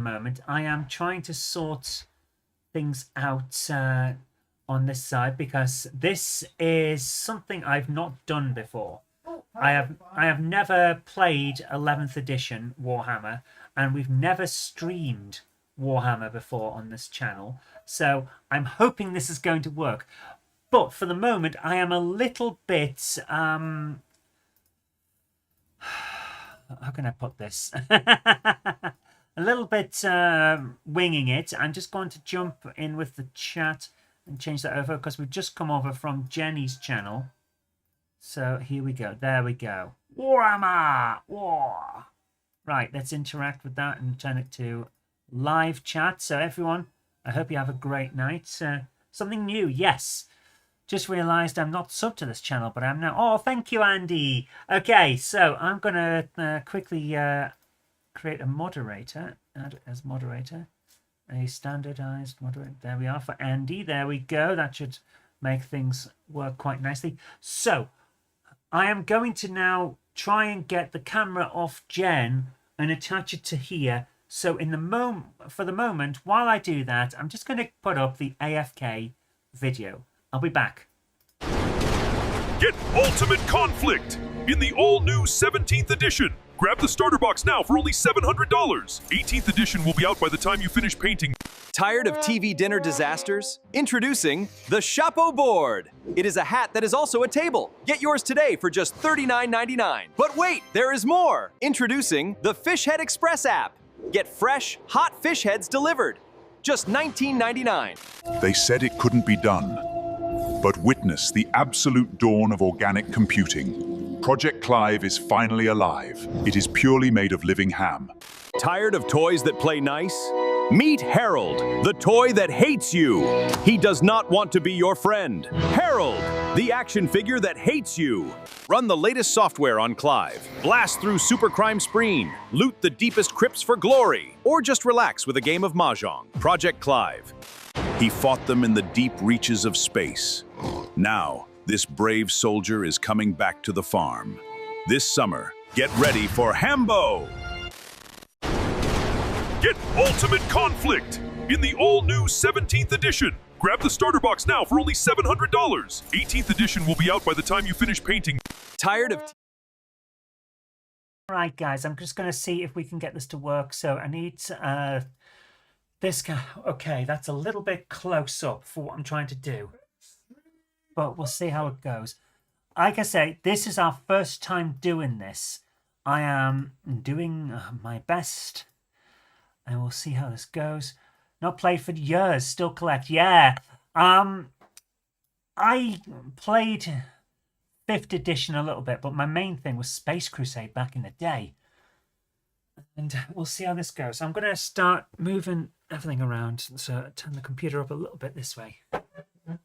moment. I am trying to sort things out on this side because this is something I've not done before. I have never played 11th edition Warhammer, and we've never streamed Warhammer before on this channel. So I'm hoping this is going to work. But for the moment, I am a little bit how can I put this? A little bit winging it. I'm just going to jump in with the chat and change that over because we've just come over from Jenny's channel. So here we go. There we go. Warhammer! War! Right, let's interact with that and turn it to live chat. So everyone, I hope you have a great night. Something new, yes. Just realised I'm not subbed to this channel, but I'm now... Oh, thank you, Andy. Okay, so I'm going to quickly create a moderator. Add as moderator. A standardised moderator. There we are for Andy. There we go. That should make things work quite nicely. So, I am going to now try and get the camera off Jen and attach it to here. So, for the moment, while I do that, I'm just going to put up the AFK video. I'll be back. Get Ultimate Conflict in the all-new 17th edition. Grab the starter box now for only $700. 18th edition will be out by the time you finish painting. Tired of TV dinner disasters? Introducing the Chapeau Board. It is a hat that is also a table. Get yours today for just $39.99. But wait, there is more. Introducing the Fish Head Express app. Get fresh, hot fish heads delivered. Just $19.99. They said it couldn't be done. But witness the absolute dawn of organic computing. Project Clive is finally alive. It is purely made of living ham. Tired of toys that play nice? Meet Harold, the toy that hates you. He does not want to be your friend. Harold, the action figure that hates you. Run the latest software on Clive. Blast through Supercrime Spreen. Loot the deepest crypts for glory. Or just relax with a game of Mahjong. Project Clive. He fought them in the deep reaches of space. Now, this brave soldier is coming back to the farm. This summer, get ready for Hambo! Get Ultimate Conflict in the all-new 17th edition. Grab the starter box now for only $700. 18th edition will be out by the time you finish painting. Tired of... Right, guys, I'm just going to see if we can get this to work. So I need this guy. Okay, that's a little bit close up for what I'm trying to do. But we'll see how it goes. Like I say, this is our first time doing this. I am doing my best. And we'll see how this goes. Not played for years, still collect. Yeah. I played 5th edition a little bit, but my main thing was Space Crusade back in the day. And we'll see how this goes. I'm going to start moving everything around. So turn the computer up a little bit this way.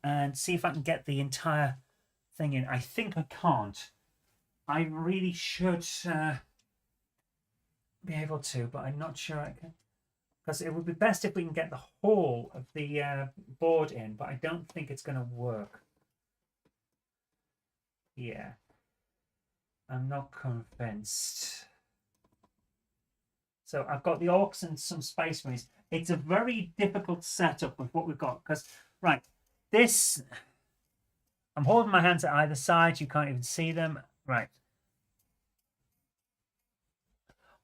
And see if I can get the entire thing in. I think I can't. I really should be able to, but I'm not sure I can. Because it would be best if we can get the whole of the board in, but I don't think it's going to work. Yeah. I'm not convinced. So I've got the orcs and some space marines. It's a very difficult setup with what we've got. Because, right, this... I'm holding my hands at either side. You can't even see them. Right.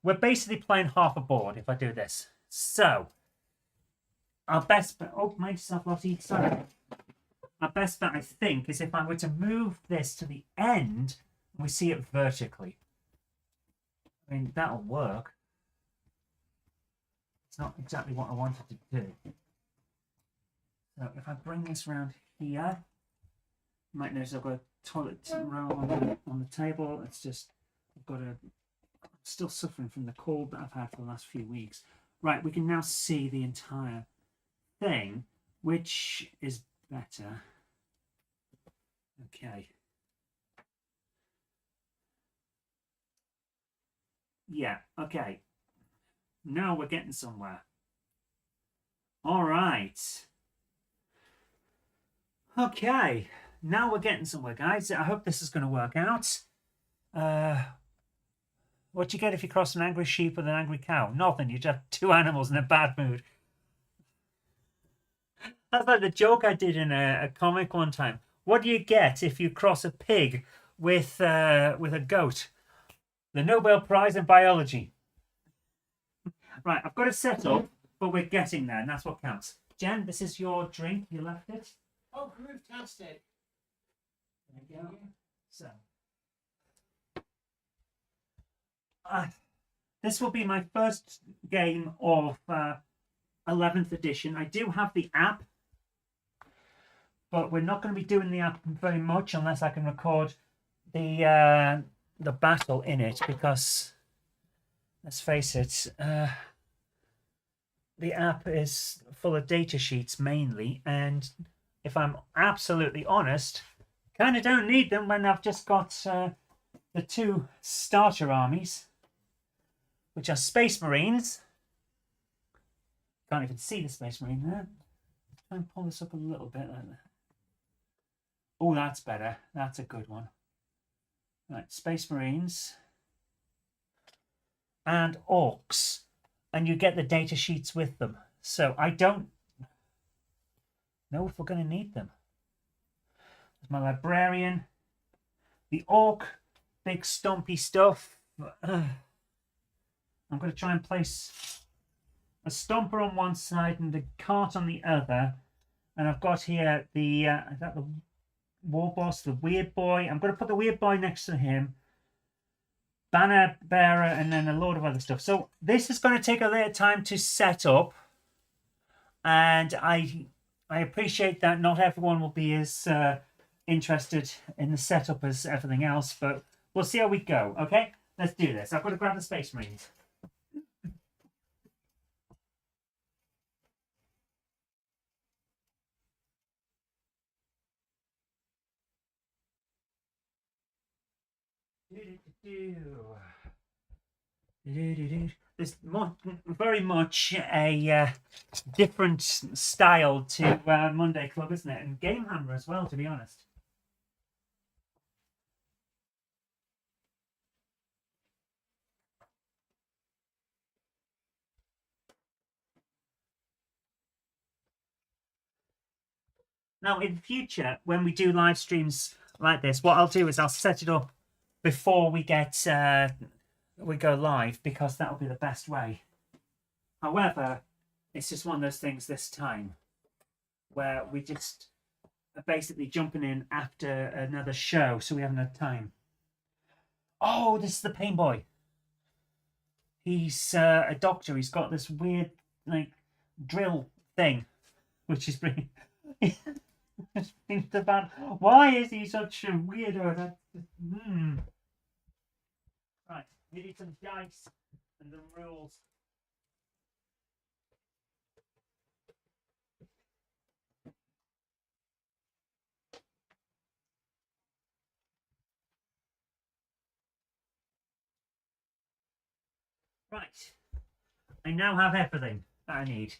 We're basically playing half a board if I do this. So, our best bet... Oh, mind yourself, Lottie. Sorry. Our best bet, I think, is if I were to move this to the end, and we see it vertically. I mean, that'll work. It's not exactly what I wanted to do. So, if I bring this around here, you might notice I've got a toilet roll on the table. It's just, I'm still suffering from the cold that I've had for the last few weeks. Right, we can now see the entire thing, which is better. Okay. Yeah, okay. Now we're getting somewhere. All right. Okay. Now we're getting somewhere, guys. I hope this is going to work out. What do you get if you cross an angry sheep with an angry cow? Nothing. You just have two animals in a bad mood. That's like the joke I did in a comic one time. What do you get if you cross a pig with a goat? The Nobel Prize in Biology. Right, I've got it set up, but we're getting there, and that's what counts. Jen, this is your drink. You left it. Oh, fantastic. There you go. So, this will be my first game of 11th edition. I do have the app, but we're not going to be doing the app very much unless I can record the battle in it, because let's face it, the app is full of data sheets mainly, and if I'm absolutely honest, kind of don't need them when I've just got the two starter armies, which are Space Marines. Can't even see the Space Marine there. Try and pull this up a little bit. Oh, that's better. That's a good one. Right, Space Marines and Orcs, and you get the data sheets with them. So I don't know if we're going to need them. There's my Librarian, the Orc, big stumpy stuff. I'm going to try and place a stomper on one side and a cart on the other. And I've got here the, is that the War Boss, the Weird Boy? I'm going to put the Weird Boy next to him. Banner Bearer, and then a load of other stuff. So this is going to take a little time to set up. And I appreciate that not everyone will be as interested in the setup as everything else. But we'll see how we go, okay? Let's do this. I've got to grab the Space Marines. There's very much a different style to Monday Club, isn't it? And Game Hammer as well, to be honest. Now, in the future, when we do live streams like this, what I'll do is I'll set it up before we get we go live, because that'll be the best way. However, it's just one of those things this time where we just are basically jumping in after another show, so we haven't had time. Oh, this is the Pain Boy. He's a doctor. He's got this weird like drill thing, which is pretty. Why is he such a weirdo? Right, we need some dice and the rules. Right, I now have everything that I need.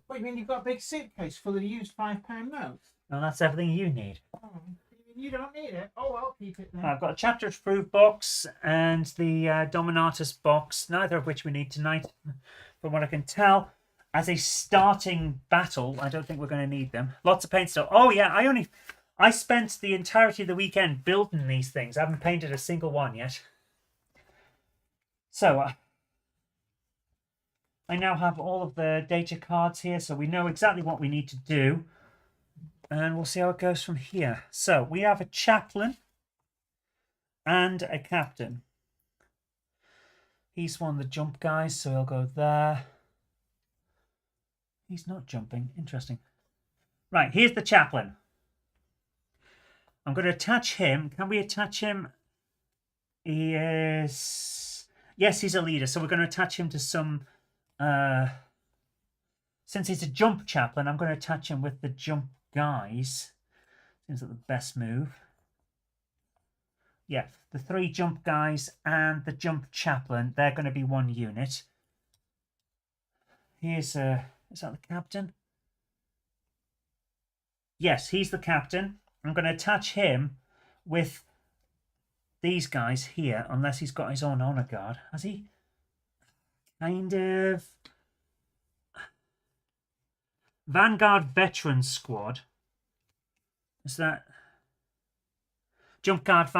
What, you mean you've got a big suitcase full of used £5 notes? Well, that's everything you need. Oh, you don't need it? Oh, I'll keep it then. I've got a chapter approved box and the Dominatus box, neither of which we need tonight, from what I can tell. As a starting battle, I don't think we're going to need them. Lots of paint still. Oh yeah, I spent the entirety of the weekend building these things. I haven't painted a single one yet. So, I now have all of the data cards here, so we know exactly what we need to do. And we'll see how it goes from here. So, we have a chaplain and a captain. He's one of the jump guys, so he'll go there. He's not jumping. Interesting. Right, here's the chaplain. I'm going to attach him. Can we attach him? He is... Yes, he's a leader, so we're going to attach him to some... Since he's a jump chaplain, I'm going to attach him with the jump guys. Seems like the best move. Yeah, the 3 jump guys and the jump chaplain, they're going to be one unit. Here's is that the captain? Yes, he's the captain. I'm going to attach him with these guys here, unless he's got his own honor guard. Has he? Kind of. Vanguard Veteran Squad. Is that Jump Guard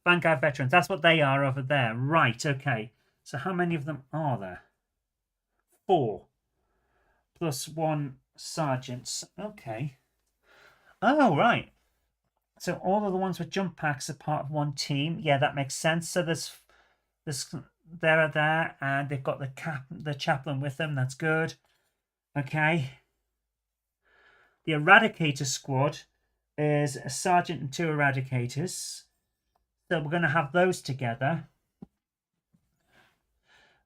Vanguard Veterans? That's what they are over there. Right, okay. So how many of them are there? 4. Plus 1 sergeant. Okay. Oh, right. So all of the ones with jump packs are part of one team. Yeah, that makes sense. So they're there, and they've got the chaplain with them. That's good. Okay. The Eradicator Squad is a sergeant and 2 eradicators. So we're going to have those together.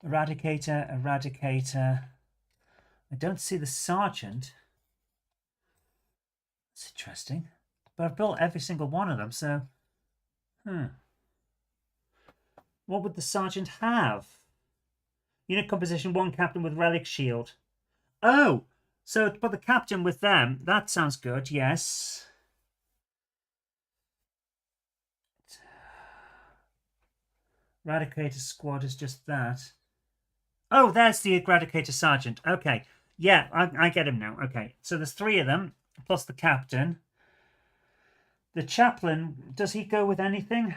Eradicator. I don't see the sergeant. That's interesting. But I've built every single one of them, so... What would the sergeant have? Unit composition, 1 captain with relic shield. Oh! So to put the captain with them, that sounds good, yes. Eradicator Squad is just that. Oh, there's the Eradicator Sergeant. Okay. Yeah, I get him now. Okay. So there's 3 of them, plus the captain. The chaplain, does he go with anything?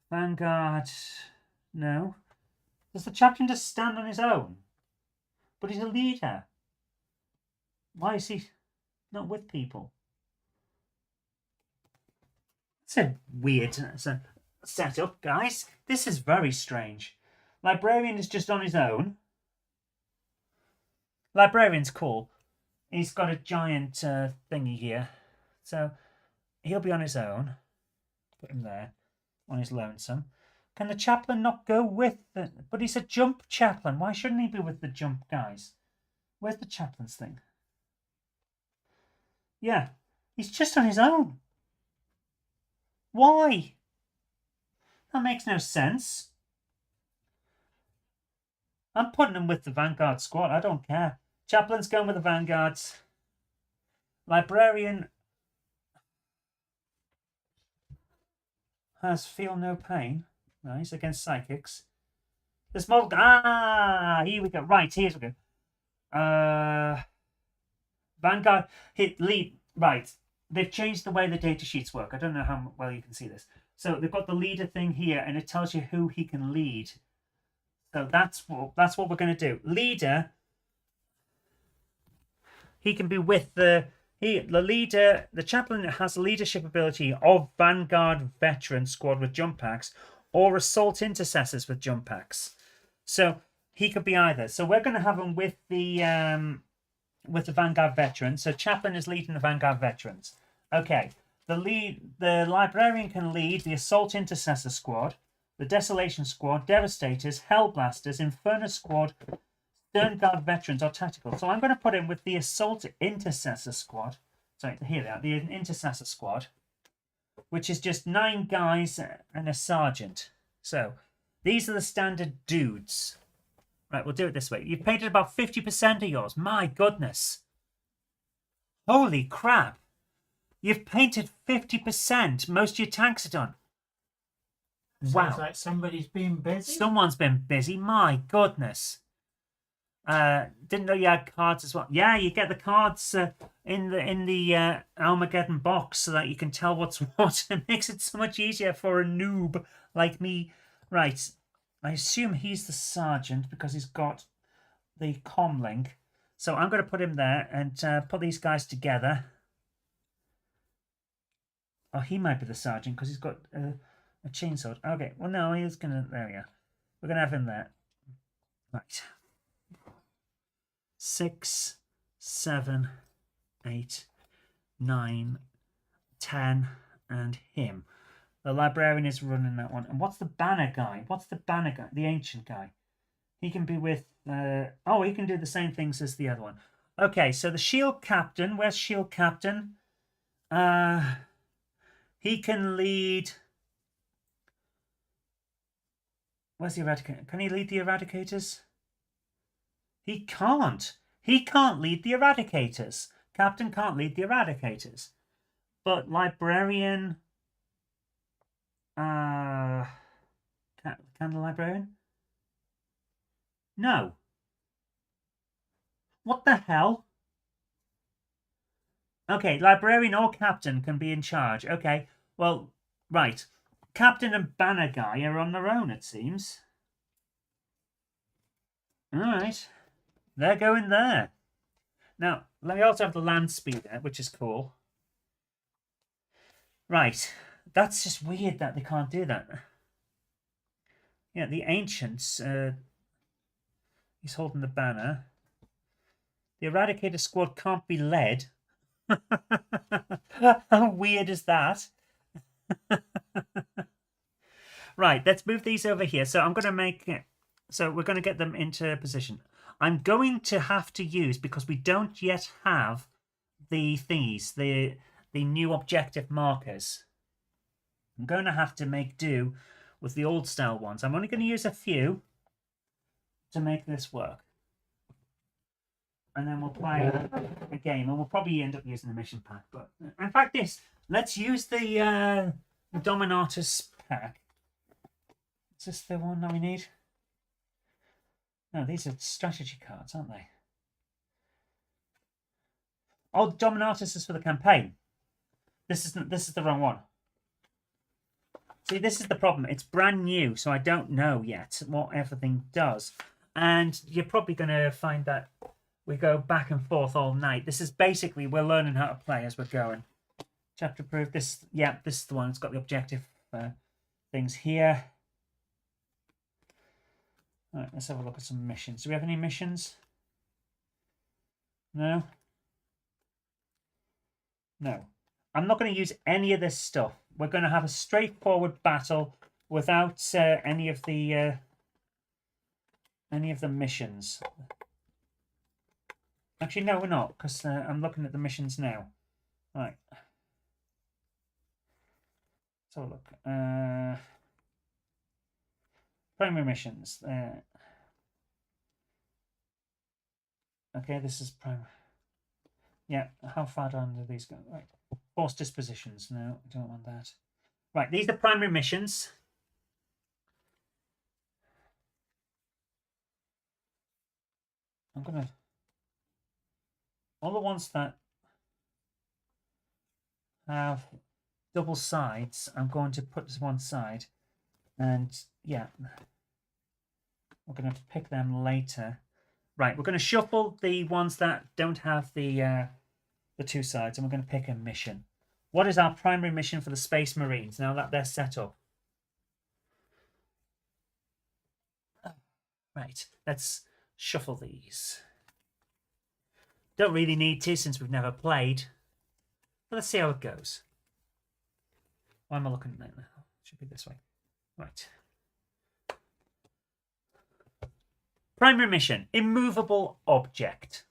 Vanguard, no. Does the chaplain just stand on his own? But he's a leader. Why is he not with people? It's a weird setup, guys. This is very strange. Librarian is just on his own. Librarian's cool. He's got a giant thingy here. So he'll be on his own. Put him there. On his lonesome. Can the chaplain not go with the... But he's a jump chaplain. Why shouldn't he be with the jump guys? Where's the chaplain's thing? Yeah. He's just on his own. Why? That makes no sense. I'm putting him with the Vanguard squad. I don't care. Chaplain's going with the Vanguards. Librarian has feel no pain. Nice, against psychics. The small... here we go. Right, here's we go. Vanguard hit lead. Right. They've changed the way the data sheets work. I don't know how well you can see this. So they've got the leader thing here, and it tells you who he can lead. So that's what we're going to do. Leader, he can be with the leader. The chaplain has leadership ability of Vanguard Veteran Squad with jump packs, or Assault Intercessors with jump packs. So he could be either. So we're going to have him with the Vanguard Veterans. So chaplain is leading the Vanguard Veterans. Okay. The librarian can lead the Assault Intercessor Squad, the Desolation Squad, Devastators, Hellblasters, Inferno Squad, Stern Guard Veterans, or Tactical. So I'm going to put him with the Assault Intercessor Squad. Sorry, here they are. The Intercessor Squad, which is just 9 guys and a sergeant. So these are the standard dudes. Right, we'll do it this way. You've painted about 50% of yours. My goodness. Holy crap. You've painted 50%. Most of your tanks are done. Wow. Sounds like somebody's been busy. Someone's been busy. My goodness. Didn't know you had cards as well. Yeah, you get the cards in the Armageddon box so that you can tell what's what. It makes it so much easier for a noob like me. Right. I assume he's the sergeant because he's got the comm link. So I'm going to put him there and put these guys together. Oh, he might be the sergeant because he's got a chainsaw. Okay, well, no, he's going to... There we go. We're going to have him there. Right. 6, 7, 8, 9, 10, and him. The librarian is running that one. And what's the banner guy? What's the banner guy? The ancient guy. He can be with... oh, he can do the same things as the other one. Okay, so the shield captain. Where's shield captain? He can lead... Where's the eradicator? Can he lead the eradicators? He can't. He can't lead the eradicators. Captain can't lead the eradicators. But librarian... Candle Librarian? No. What the hell? Okay, Librarian or Captain can be in charge. Okay, well, right. Captain and Banner Guy are on their own, it seems. Alright. They're going there. Now, we also have the Land Speeder, which is cool. Right. That's just weird that they can't do that. Yeah, the Ancients. He's holding the banner. The Eradicator squad can't be led. How weird is that? Right, let's move these over here. So I'm going to make it. So we're going to get them into position. I'm going to have to use, because we don't yet have the thingies, the new objective markers. I'm going to have to make do with the old style ones. I'm only going to use a few to make this work. And then we'll play a game, and we'll probably end up using the mission pack. But in fact, let's use the Dominatus pack. Is this the one that we need? No, these are strategy cards, aren't they? Oh, Dominatus is for the campaign. This is the wrong one. See, this is the problem. It's brand new, so I don't know yet what everything does. And you're probably going to find that we go back and forth all night. This is basically, we're learning how to play as we're going. Chapter proof. This is the one. It's got the objective things here. All right, let's have a look at some missions. Do we have any missions? No? No. I'm not going to use any of this stuff. We're going to have a straightforward battle without any of the missions. Actually, no, we're not, because I'm looking at the missions now. Right. Let's have a look. Primary missions. Okay, this is primary. Yeah, how far down do these go? Right. Force dispositions. No, I don't want that. Right, these are primary missions. I'm going to... all the ones that have double sides, I'm going to put to one side. And, yeah, we're going to pick them later. Right, we're going to shuffle the ones that don't have the two sides, and we're going to pick a mission. What is our primary mission for the Space Marines now that they're set up? Right, let's shuffle these. Don't really need to since we've never played. But let's see how it goes. Why am I looking at that now? Should be this way. Right. Primary mission, immovable object.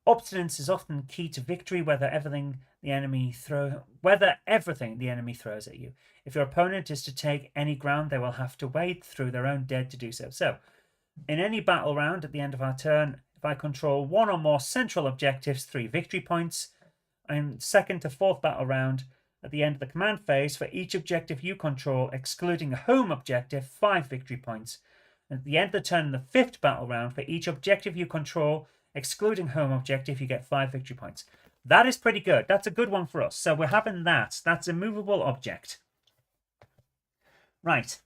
Obstinance is often key to victory, whether everything the enemy throws at you. If your opponent is to take any ground, they will have to wade through their own dead to do so. So, in any battle round at the end of our turn, if I control one or more central objectives, 3 victory points. And second to fourth battle round, at the end of the command phase, for each objective you control, excluding a home objective, 5 victory points. At the end of the turn in the fifth battle round, for each objective you control, excluding home objective, you get 5 victory points. That is pretty good. That's a good one for us. So we're having that. That's a movable object. Right.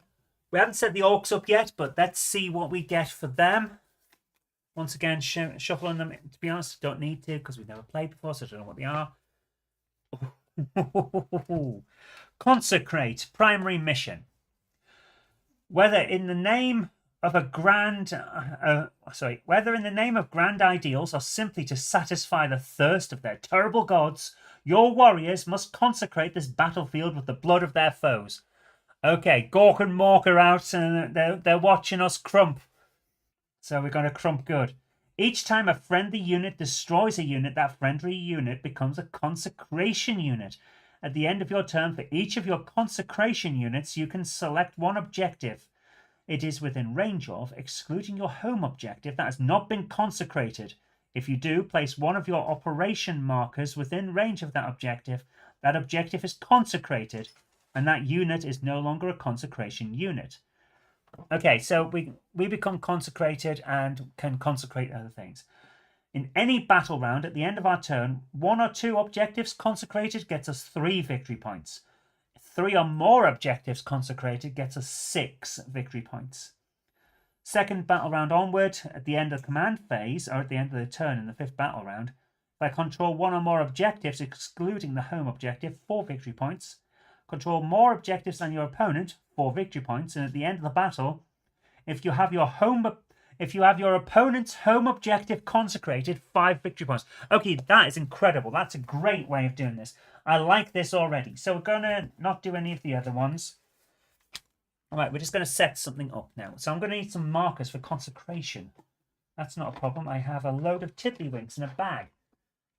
We haven't set the orcs up yet, but let's see what we get for them. Once again, shuffling them. To be honest, don't need to because we've never played before, so I don't know what they are. Consecrate. Primary mission. Whether in the name of grand ideals or simply to satisfy the thirst of their terrible gods, your warriors must consecrate this battlefield with the blood of their foes. Okay, Gork and Mork are out and they're watching us crump. So we're going to crump good. Each time a friendly unit destroys a unit, that friendly unit becomes a consecration unit. At the end of your turn, for each of your consecration units, you can select one objective it is within range of, excluding your home objective that has not been consecrated. If you do, place one of your operation markers within range of that objective. That objective is consecrated. And that unit is no longer a consecration unit. Okay, so we become consecrated and can consecrate other things. In any battle round, at the end of our turn, 1 or 2 objectives consecrated gets us 3 victory points. 3 or more objectives consecrated gets us 6 victory points. Second battle round onward, at the end of the command phase, or at the end of the turn in the 5th battle round, if I control 1 or more objectives, excluding the home objective, 4 victory points. Control more objectives than your opponent, 4 victory points. And at the end of the battle, if you have your opponent's home objective consecrated, 5 victory points. Okay, that is incredible. That's a great way of doing this. I like this already. So we're going to not do any of the other ones. All right, we're just going to set something up now. So I'm going to need some markers for consecration. That's not a problem. I have a load of tiddlywinks in a bag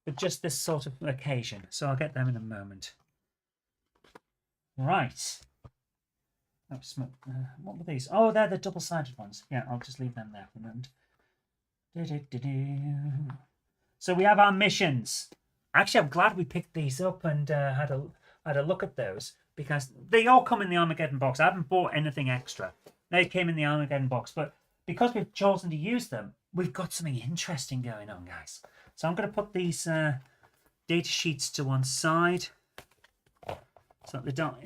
for just this sort of occasion. So I'll get them in a moment. Right. Oh, what were these? Oh, they're the double-sided ones. Yeah, I'll just leave them there for a moment. So we have our missions. Actually, I'm glad we picked these up and had a look at those, because they all come in the Armageddon box. I haven't bought anything extra. They came in the Armageddon box, but because we've chosen to use them, we've got something interesting going on, guys. So I'm going to put these data sheets to one side so that they don't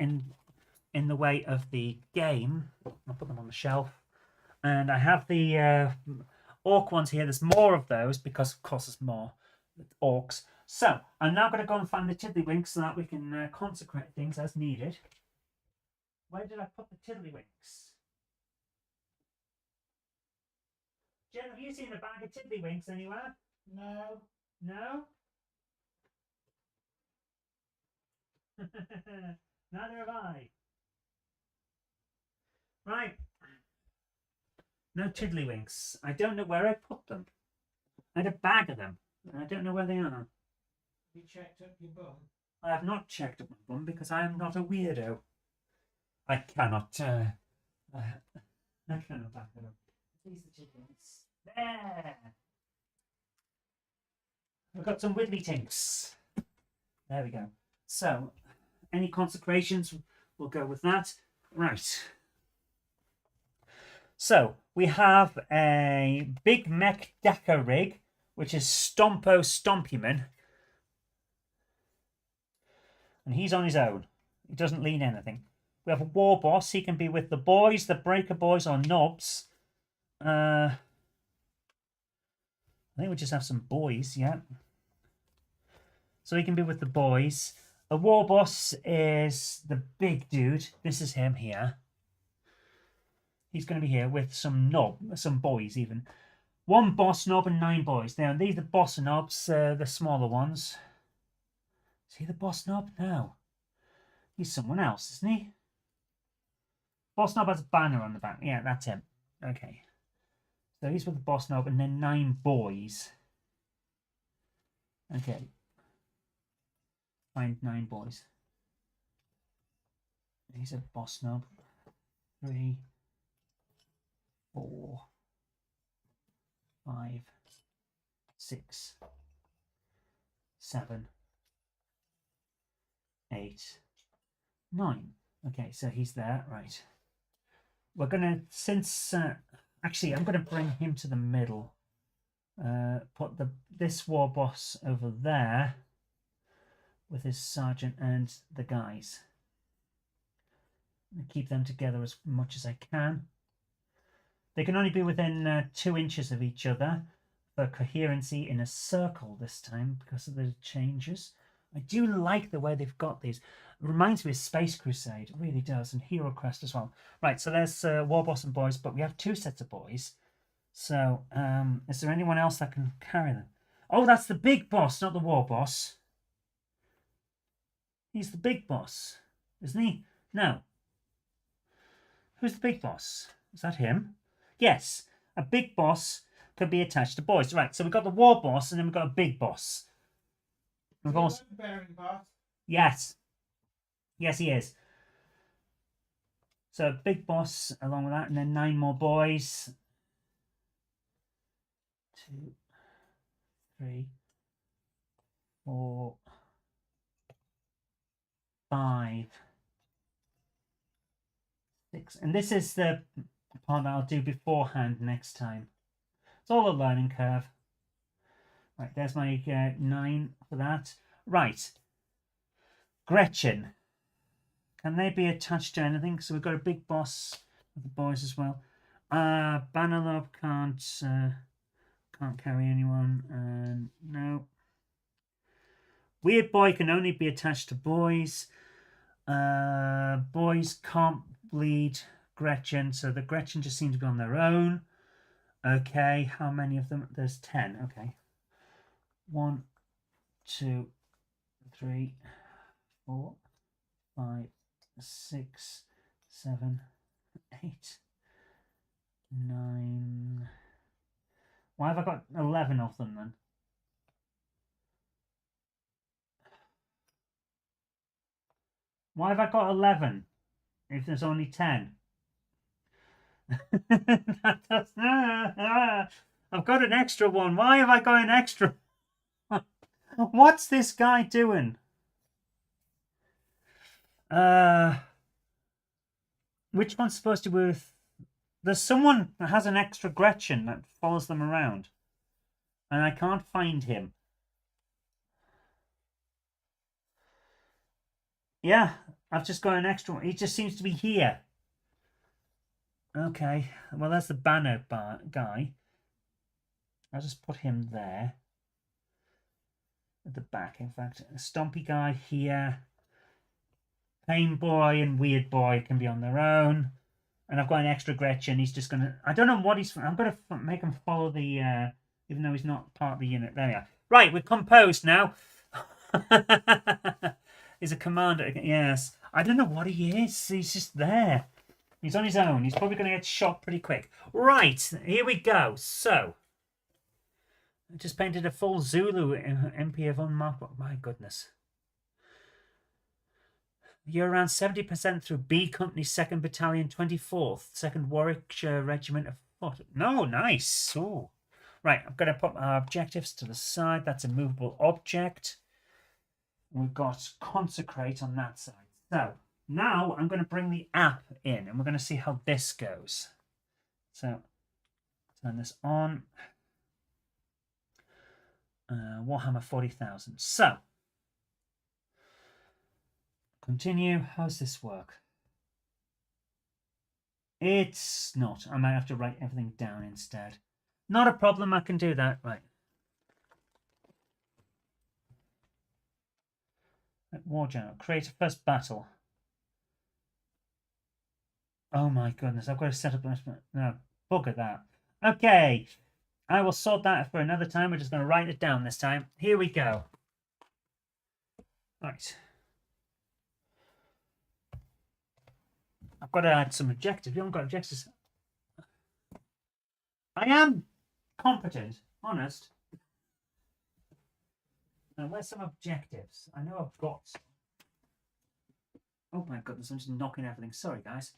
in the way of the game. I'll put them on the shelf. And I have the orc ones here. There's more of those because, of course, there's more orcs. So I'm now going to go and find the tiddlywinks so that we can consecrate things as needed. Where did I put the tiddlywinks? Jen, have you seen a bag of tiddlywinks anywhere? No. No? Neither have I. Right. No tiddlywinks. I don't know where I put them. I had a bag of them, and I don't know where they are. Have you checked up your bum? I have not checked up my bum because I am not a weirdo. I cannot. I cannot back it up. These are tiddlywinks. There. We've got some widdly tinks. There we go. So, any consecrations, we'll go with that. Right. So, we have a big mech decker rig, which is Stompo Stompyman. And he's on his own. He doesn't lean anything. We have a war boss. He can be with the boys, the breaker boys, or nobs. I think we just have some boys, yeah. So he can be with the boys. A war boss is the big dude. This is him here. He's going to be here with some boys even. 1 boss nob and 9 boys. Now, these are the boss nobs, the smaller ones. Is he the boss nob? No. He's someone else, isn't he? Boss nob has a banner on the back. Yeah, that's him. Okay. So he's with the boss nob and then 9 boys. Okay. Find 9 boys. He's a boss nob. 3, 4, 5, 6, 7, 8, 9. Okay, so he's there, right. We're gonna, since actually I'm gonna bring him to the middle. Put this war boss over there with his sergeant and the guys. Keep them together as much as I can. They can only be within 2 inches of each other for coherency in a circle this time because of the changes. I do like the way they've got these. It reminds me of Space Crusade. It really does. And Hero Quest as well. Right, so there's War Boss and boys, but we have 2 sets of boys. So, is there anyone else that can carry them? Oh, that's the big boss, not the war boss. He's the big boss, isn't he? No. Who's the big boss? Is that him? Yes, a big boss can be attached to boys. Right, so we've got the war boss and then we've got a big boss. We've also... bearing part? Yes. Yes, he is. So big boss along with that, and then 9 more boys. 2, 3, 4, 5, 6. And this is the part that I'll do beforehand next time. It's all a learning curve. Right, there's my 9 for that. Right. Gretchen. Can they be attached to anything? So we've got a big boss with the boys as well. Bannerlop can't carry anyone. No. Weird Boy can only be attached to boys. Boys can't bleed Gretchen, so the Gretchen just seem to be on their own. Okay, how many of them? There's 10. Okay. 1, 2, 3, 4, 5, 6, 7, 8, 9. Why have I got 11 of them then? Why have I got 11 if there's only 10? I've got an extra one. Why have I got an extra? What's this guy doing? Which one's supposed to be with... There's someone that has an extra Gretchen that follows them around. And I can't find him. Yeah, I've just got an extra one. He just seems to be here. Okay, well, that's the banner guy. I'll just put him there. At the back, in fact. A Stompy guy here. Pain Boy and Weird Boy can be on their own. And I've got an extra Gretchen. He's just going to... I don't know what he's... I'm going to make him follow the... even though he's not part of the unit. There we are. Right, we're composed now. He's a commander. Yes. I don't know what he is. He's just there. He's on his own. He's probably going to get shot pretty quick. Right, here we go. So, I just painted a full Zulu MP of unmarked. My goodness. You're around 70% through B Company, 2nd Battalion, 24th, 2nd Warwickshire Regiment of Foot. No, nice. Ooh. Right, I'm going to put our objectives to the side. That's a movable object. We've got Consecrate on that side. So, now I'm going to bring the app in and we're going to see how this goes. So, turn this on. Warhammer 40,000. So, continue. How's this work? It's not. I might have to write everything down instead. Not a problem. I can do that. Right. War General. Create a first battle. Oh my goodness. I've got to set up... No. Bugger that. Okay. I will sort that for another time. We're just going to write it down this time. Here we go. Right. I've got to add some objectives. You haven't got objectives. I am competent, honest. Now, where's some objectives? I know I've got some. Oh my goodness, I'm just knocking everything. Sorry, guys.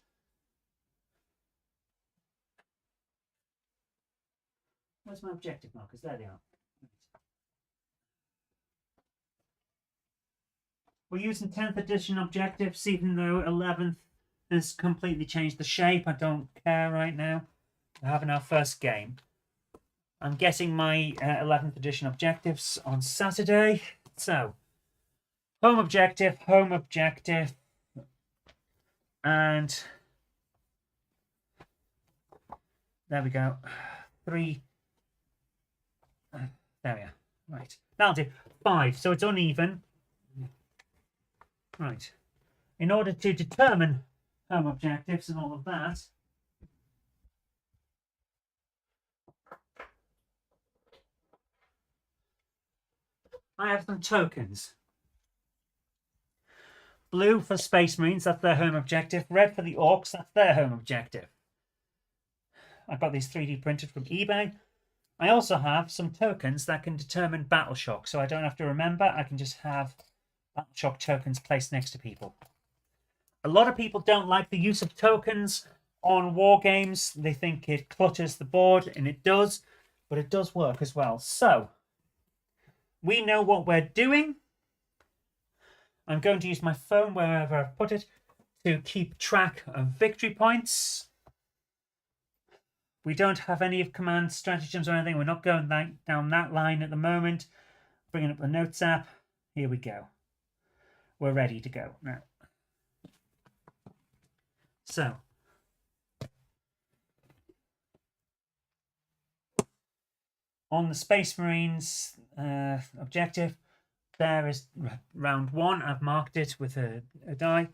Where's my objective markers? There they are. We're using 10th edition objectives, even though 11th has completely changed the shape. I don't care right now. We're having our first game. I'm getting my 11th edition objectives on Saturday. So, home objective, and there we go. 3. There we are. Right. That'll do. 5. So it's uneven. Right. In order to determine home objectives and all of that, I have some tokens. Blue for Space Marines, that's their home objective. Red for the Orcs, that's their home objective. I got these 3D printed from eBay. I also have some tokens that can determine battle shock, so I don't have to remember. I can just have battle shock tokens placed next to people. A lot of people don't like the use of tokens on war games. They think it clutters the board, and it does, but it does work as well. So, we know what we're doing. I'm going to use my phone wherever I've put it to keep track of victory points. We don't have any of command stratagems or anything. We're not going down that line at the moment. Bringing up the notes app. Here we go. We're ready to go now. So, on the Space Marines objective, there is round 1. I've marked it with a die.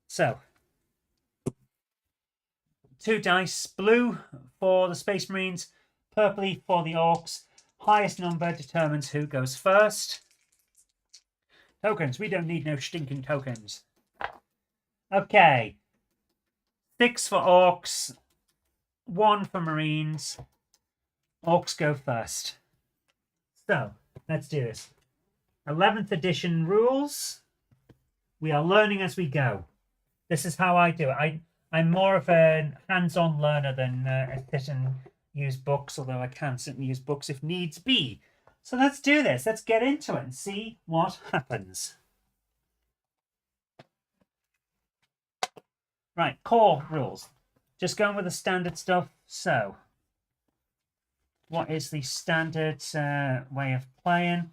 So, 2 dice, blue for the Space Marines, purpley for the Orcs. Highest number determines who goes first. Tokens, we don't need no stinking tokens. Okay. 6 for Orcs, 1 for Marines. Orcs go first. So, let's do this. 11th edition rules. We are learning as we go. This is how I do it. I'm more of a hands-on learner than sit and use books, although I can certainly use books if needs be. So let's do this. Let's get into it and see what happens. Right, core rules. Just going with the standard stuff. So, what is the standard way of playing?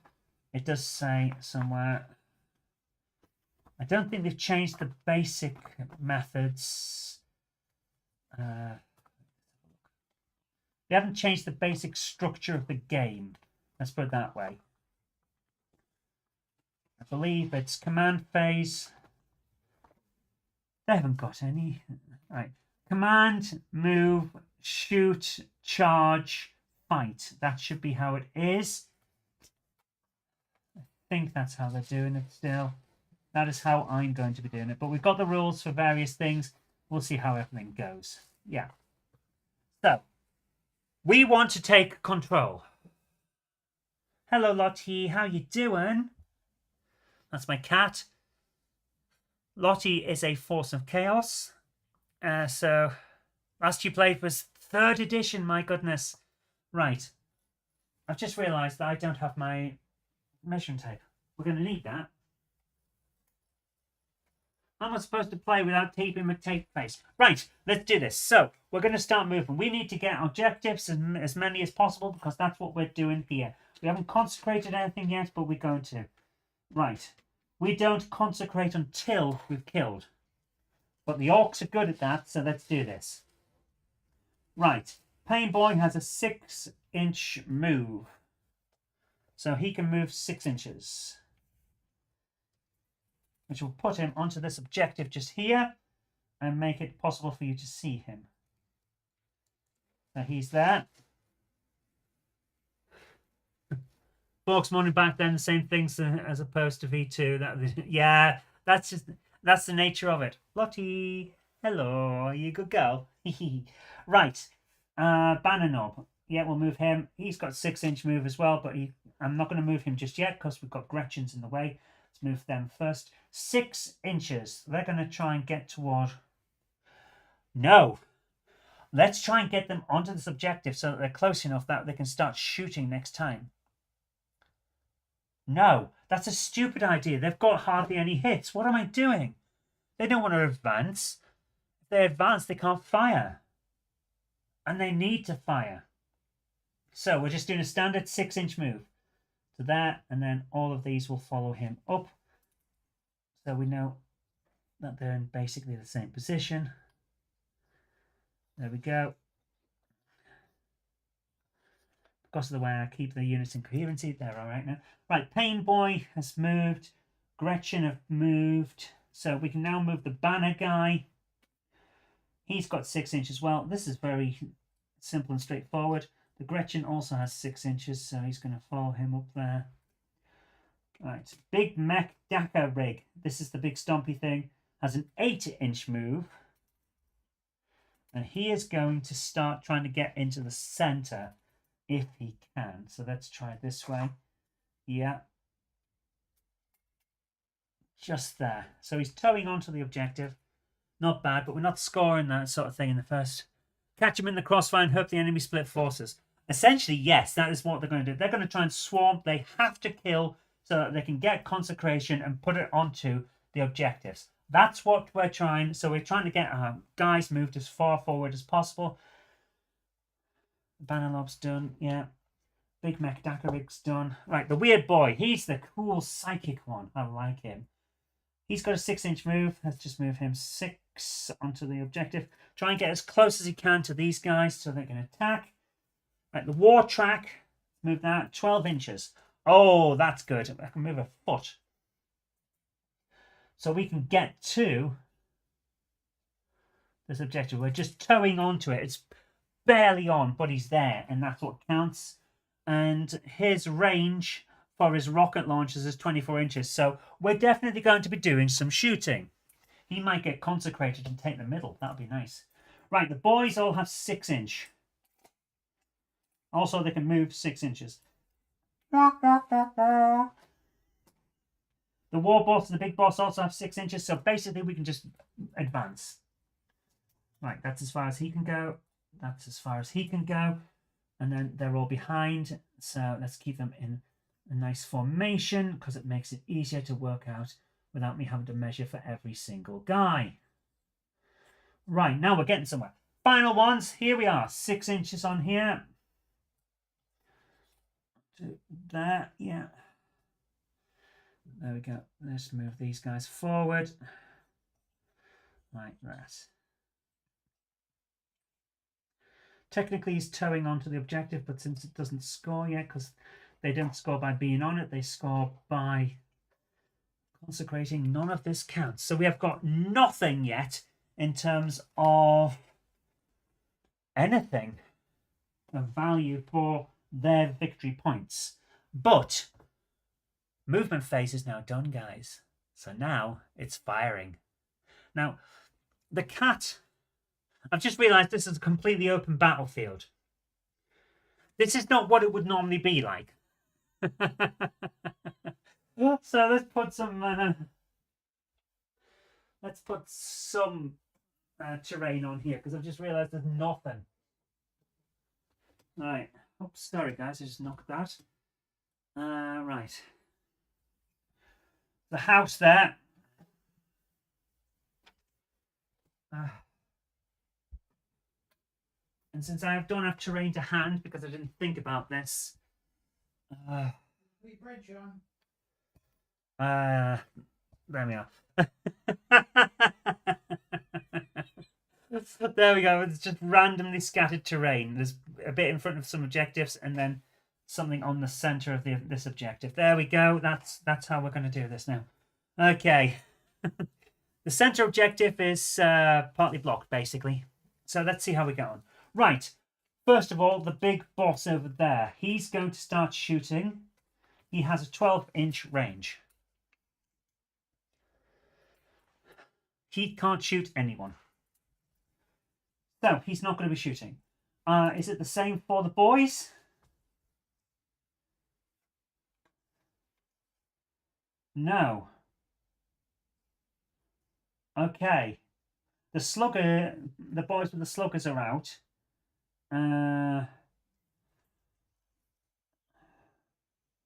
It does say somewhere. I don't think they've changed the basic methods. They haven't changed the basic structure of the game. Let's put it that way. I believe it's command phase. They haven't got any. Right. Command, move, shoot, charge, fight. That should be how it is. I think that's how they're doing it still. That is how I'm going to be doing it. But we've got the rules for various things. We'll see how everything goes. Yeah. So, we want to take control. Hello, Lottie. How you doing? That's my cat. Lottie is a force of chaos. So, last you played was 3rd edition. My goodness. Right. I've just realised that I don't have my measuring tape. We're going to need that. I'm not supposed to play without taping my tape face. Right, let's do this. So, we're going to start moving. We need to get objectives, as many as possible, because that's what we're doing here. We haven't consecrated anything yet, but we're going to. Right. We don't consecrate until we've killed. But the Orcs are good at that, so let's do this. Right. Pain Boy has a 6-inch move. So he can move 6 inches. Which will put him onto this objective just here and make it possible for you to see him. So he's there. Folks morning back then, the same things as opposed to V2. Yeah, that's the nature of it. Lottie, hello, are you a good girl? Right, banner knob. Yeah, we'll move him. He's got 6-inch move as well, but I'm not going to move him just yet because we've got Gretchen's in the way. Let's move them first. 6 inches. They're going to try and get toward... No. Let's try and get them onto this objective so that they're close enough that they can start shooting next time. No. That's a stupid idea. They've got hardly any hits. What am I doing? They don't want to advance. If they advance, they can't fire. And they need to fire. So we're just doing a standard 6-inch move. To that, and then all of these will follow him up. So we know that they're in basically the same position. There we go. Because of the way I keep the units in coherency, they're all right now. Right, Pain Boy has moved. Gretchen have moved. So we can now move the banner guy. He's got 6 inches as well. This is very simple and straightforward. The Gretchen also has 6 inches, so he's going to follow him up there. Right, Big Mech Daka Rig. This is the big stompy thing. Has an 8-inch move. And he is going to start trying to get into the center if he can. So let's try it this way. Yeah. Just there. So he's towing onto the objective. Not bad, but we're not scoring that sort of thing in the first. Catch him in the crossfire and hope the enemy split forces. Essentially, yes, that is what they're going to do. They're going to try and swarm. They have to kill so that they can get consecration and put it onto the objectives. That's what we're trying. So we're trying to get our guys moved as far forward as possible. Banner lob's done. Yeah. Big Mech Dakarig's done. Right, the weird boy. He's the cool psychic one. I like him. He's got a 6-inch move. Let's just move him 6 onto the objective. Try and get as close as he can to these guys so they can attack. Right, the war track. Move that 12 inches. Oh, that's good. I can move a foot. So we can get to this objective. We're just towing onto it. It's barely on, but he's there, and that's what counts. And his range for his rocket launchers is 24 inches. So we're definitely going to be doing some shooting. He might get consecrated and take the middle. That would be nice. Right, the boys all have 6-inch. Also, they can move 6 inches. The war boss and the big boss also have 6 inches. So basically, we can just advance. Right, that's as far as he can go. That's as far as he can go. And then they're all behind. So let's keep them in a nice formation because it makes it easier to work out without me having to measure for every single guy. Right, now we're getting somewhere. Final ones. Here we are. 6 inches on here. There, yeah. There we go. Let's move these guys forward. Like that. Technically, he's towing onto the objective, but since it doesn't score yet, because they don't score by being on it, they score by consecrating. None of this counts. So we have got nothing yet in terms of anything of value for their victory points. But movement phase is now done, guys. So now it's firing. Now, the cat... I've just realised this is a completely open battlefield. This is not what it would normally be like. So let's put some terrain on here because I've just realised there's nothing. Right. Oops, sorry guys, I just knocked that. Right. The house there. And since I don't have terrain to hand because I didn't think about this, We bridge on. there we are. There we go. It's just randomly scattered terrain. There's a bit in front of some objectives and then something on the center of this objective. There we go. That's how we're going to do this now. Okay. The center objective is partly blocked, basically. So let's see how we go on. Right. First of all, the big boss over there. He's going to start shooting. He has a 12-inch range. He can't shoot anyone. So, he's not going to be shooting. Is it the same for the boys? No. Okay. The slugger, the boys with the sluggers are out.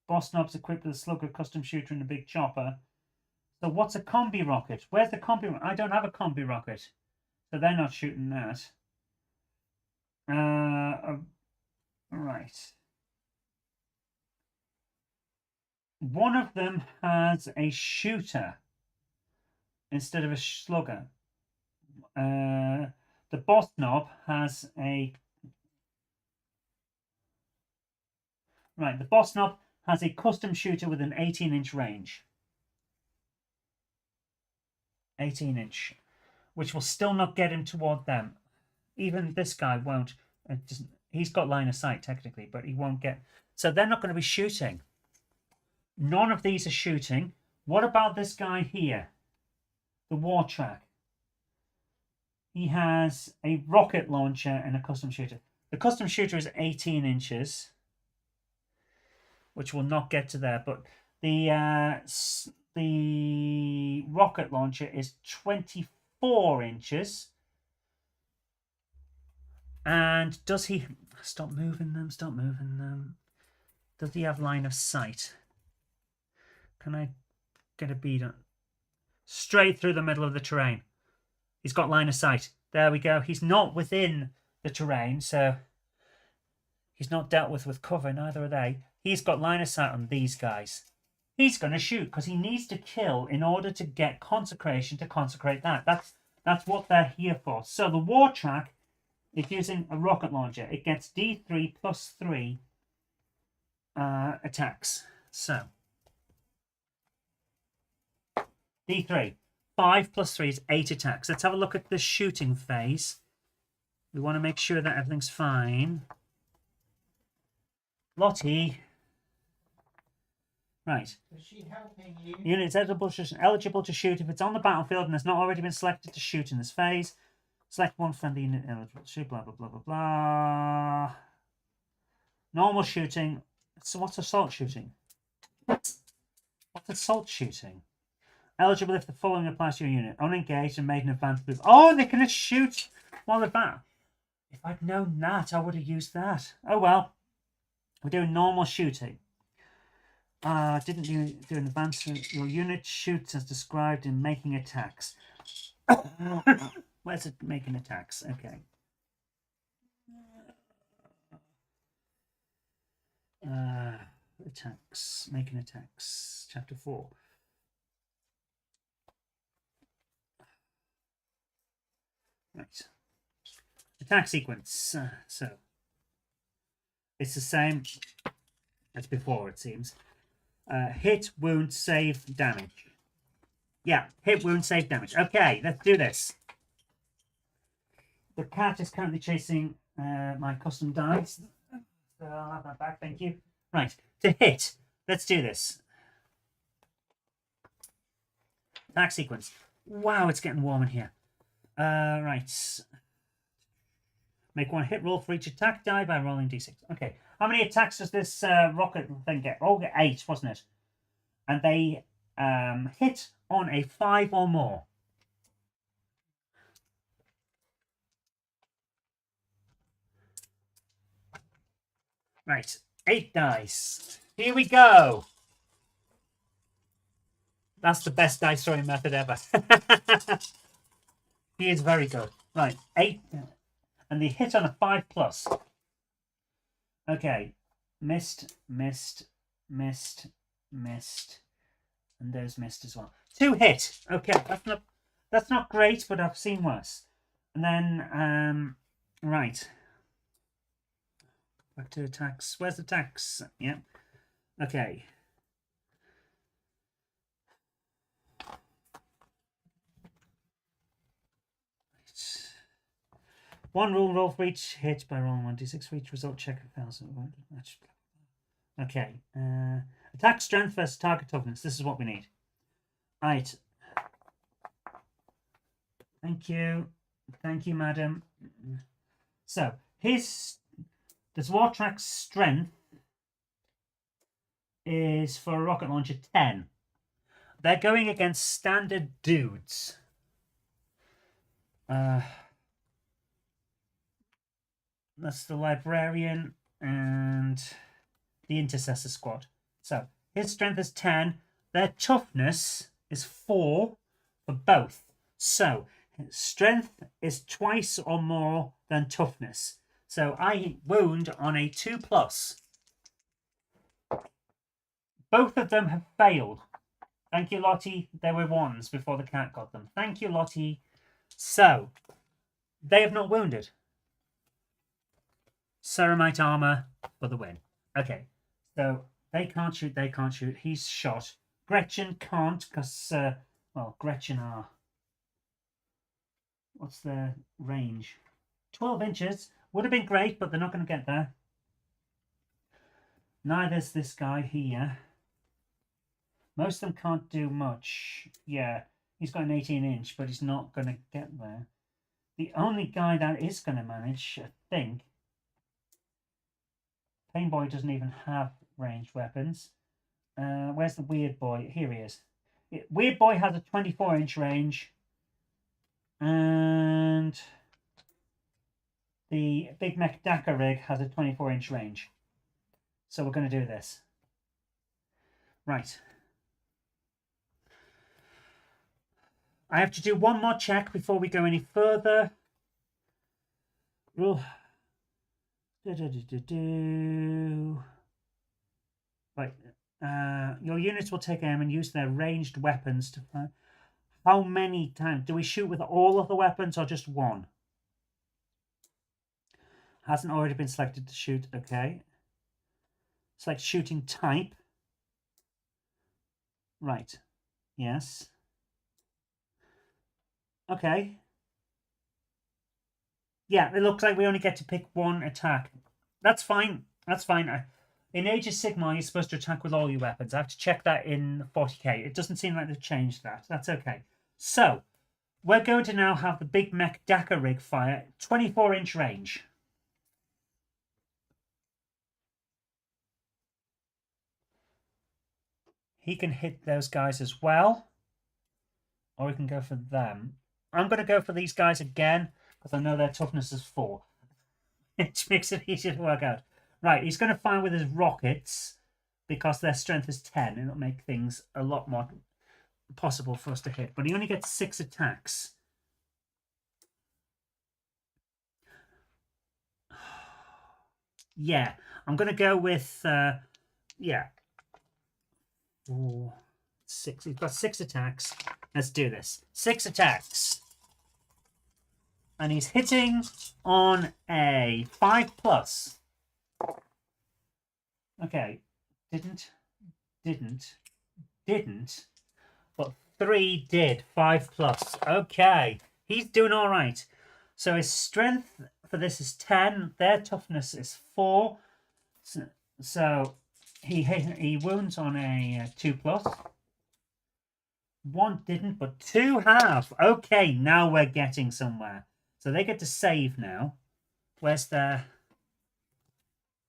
Boss Knob's equipped with a slugger, custom shooter, and a big chopper. So what's a combi rocket? Where's the combi rocket? I don't have a combi rocket. So they're not shooting that. Right. One of them has a shooter instead of a slugger. The Boss Knob has a... Right, the Boss Knob has a custom shooter with an 18-inch range. 18-inch. Which will still not get him toward them. Even this guy won't. He's got line of sight, technically, but he won't get... So they're not going to be shooting. None of these are shooting. What about this guy here? The War Track. He has a rocket launcher and a custom shooter. The custom shooter is 18 inches, which will not get to there. But the rocket launcher is 24 inches. And does he... Stop moving them, stop moving them. Does he have line of sight? Can I get a bead on... straight through the middle of the terrain. He's got line of sight. There we go. He's not within the terrain, so he's not dealt with cover, neither are they. He's got line of sight on these guys. He's going to shoot because he needs to kill in order to get consecration to consecrate that. That's what they're here for. So the war track is using a rocket launcher. It gets D3 plus 3 attacks. So D3. 5 plus 3 is 8 attacks. Let's have a look at the shooting phase. We want to make sure that everything's fine. Lottie. Right. Is she helping you? Unit is eligible to shoot if it's on the battlefield and has not already been selected to shoot in this phase. Select one friendly unit eligible to shoot, blah, blah, blah, blah, blah. Normal shooting. So what's assault shooting? What's assault shooting? Eligible if the following applies to your unit. Unengaged and made an advanced move. Oh, they can shoot while they're back. If I'd known that, I would have used that. Oh well. We're doing normal shooting. Didn't you do an advance? Your unit shoots as described in making attacks. Where's it making attacks? Okay. Attacks. Making attacks. Chapter 4. Right. Attack sequence. So it's the same as before, it seems. Hit, wound, save, damage. Yeah, hit, wound, save, damage. Okay, let's do this. The cat is currently chasing my custom dice. So I'll have that back, thank you. Right, to hit. Let's do this. Attack sequence. Wow, it's getting warm in here. Right. Make one hit roll for each attack die by rolling d6. Okay. How many attacks does this rocket thing get? Oh, 8, wasn't it? And they hit on a 5 or more. Right. 8 dice. Here we go. That's the best dice throwing method ever. He is very good. Right, 8. And they hit on a 5 plus. Okay. Missed, missed, missed, missed. And those missed as well. 2 hit. Okay, that's not great, but I've seen worse. And then, right. Back to attacks. Where's the attacks? Yep. Okay. One roll for each hit by rolling 1d6 for each result check of fails. Okay. Attack strength versus target toughness. This is what we need. Right. Thank you. Thank you, madam. So, this Wartrack's strength is for a rocket launcher 10. They're going against standard dudes. That's the librarian and the intercessor squad. So his strength is 10. Their toughness is 4 for both. So strength is twice or more than toughness. So I wound on a 2 plus. Both of them have failed. Thank you, Lottie. There were 1s before the cat got them. Thank you, Lottie. So they have not wounded. Ceramite armor for the win. Okay, so they can't shoot, they can't shoot. He's shot. Gretchen can't because, well, Gretchen are... What's their range? 12 inches. Would have been great, but they're not going to get there. Neither's this guy here. Most of them can't do much. Yeah, he's got an 18-inch, but he's not going to get there. The only guy that is going to manage, I think... Painboy doesn't even have ranged weapons. Where's the Weird Boy? Here he is. Weird Boy has a 24-inch range. And the Big Mech Dakar rig has a 24-inch range. So we're going to do this. Right. I have to do one more check before we go any further. Rule. Right. Your units will take aim and use their ranged weapons to fire. How many times? Do we shoot with all of the weapons or just one? Hasn't already been selected to shoot. Okay. Select shooting type. Right. Yes. Okay. Yeah, it looks like we only get to pick one attack. That's fine. That's fine. In Age of Sigmar, you're supposed to attack with all your weapons. I have to check that in 40k. It doesn't seem like they've changed that. That's okay. So, we're going to now have the Big Mech Dakar rig fire, 24-inch range. He can hit those guys as well. Or we can go for them. I'm going to go for these guys again, because I know their toughness is 4. Which makes it easier to work out. Right, he's going to fire with his rockets, because their strength is 10. It'll make things a lot more possible for us to hit. But he only gets 6 attacks. Yeah, I'm going to go with, yeah. 4, 6. He's got 6 attacks. Let's do this. 6 attacks. And he's hitting on a 5+. Okay. Didn't. But 3 did. 5+. Okay. He's doing all right. So his strength for this is 10. Their toughness is 4. So he wounds on a 2+. 1 didn't, but 2 have. Okay, now we're getting somewhere. So they get to save now. Where's their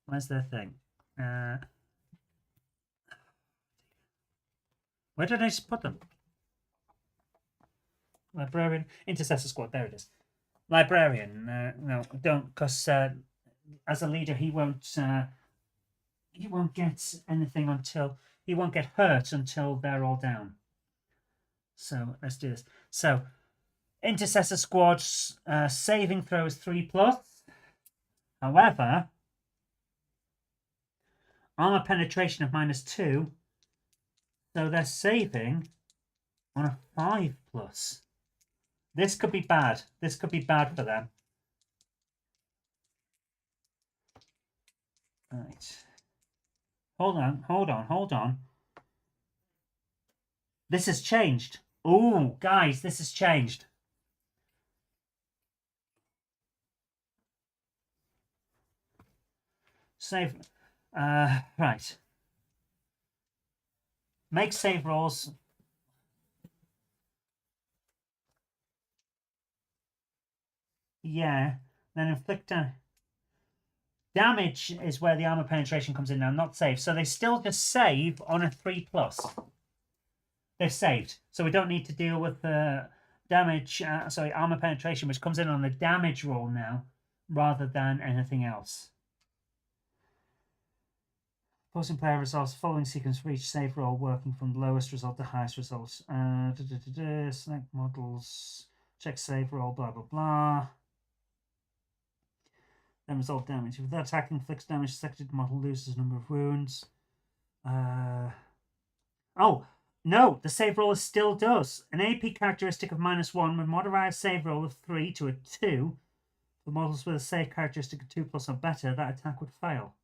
thing? Where did I just put them? Librarian, Intercessor Squad. There it is. Librarian. No, don't, because as a leader, he won't get anything until he won't get hurt until they're all down. So let's do this. So Intercessor Squad's saving throw is 3+. However, armor penetration of -2. So they're saving on a 5+. This could be bad. This could be bad for them. Right. Hold on. This has changed. Ooh, guys, this has changed. Save. Right. Make save rolls. Yeah. Then inflict damage is where the armor penetration comes in now, not save. So they still just save on a 3+. They've saved. So we don't need to deal with the damage, armor penetration, which comes in on the damage roll now, rather than anything else. Opposing player resolves the following sequence for each save roll, working from lowest result to highest result. Select models, check save roll, blah, blah, blah. Then result damage. If the attack inflicts damage, selected model loses a number of wounds. Oh, no, the save roll still does. An AP characteristic of -1 would modify a save roll of 3 to a 2. For models with a save characteristic of 2+ or better, that attack would fail.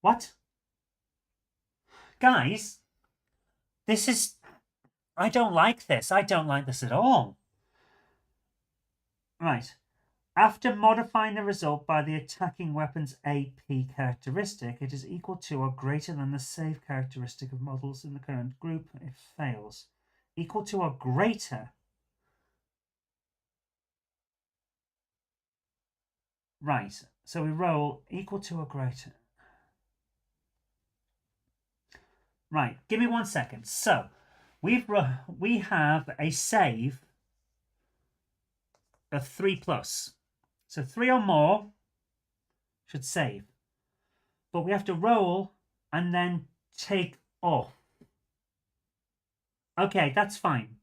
What? Guys, this is... I don't like this. I don't like this at all. Right. After modifying the result by the attacking weapon's AP characteristic, it is equal to or greater than the save characteristic of models in the current group. It fails. Equal to or greater. Right. So we roll equal to or greater. Right. Give me 1 second. So we have a save of 3+. So 3 or more should save. but we have to roll and then take off. Okay, that's fine.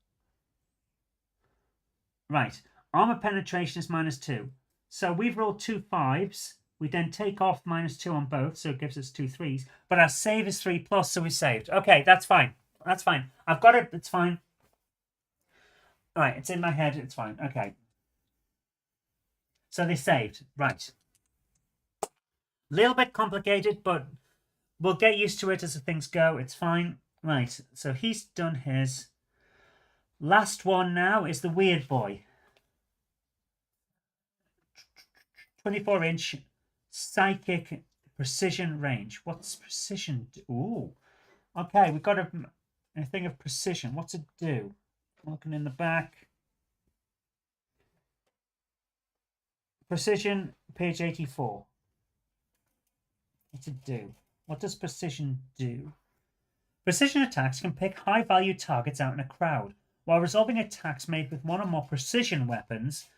Right, armor penetration is -2. So we've rolled 2 5s. We then take off -2 on both, so it gives us 2 3s. But our save is 3+, so we saved. Okay, that's fine. That's fine. I've got it. It's fine. All right, it's in my head. It's fine. Okay. So they saved. Right. A little bit complicated, but we'll get used to it as things go. It's fine. Right, so he's done his. Last one now is the weird boy. 24-inch psychic precision range. What's precision? Ooh. Okay, we've got a thing of precision. What's it do? Looking in the back. Precision, page 84. What's it do? What does precision do? Precision attacks can pick high-value targets out in a crowd, while resolving attacks made with one or more precision weapons.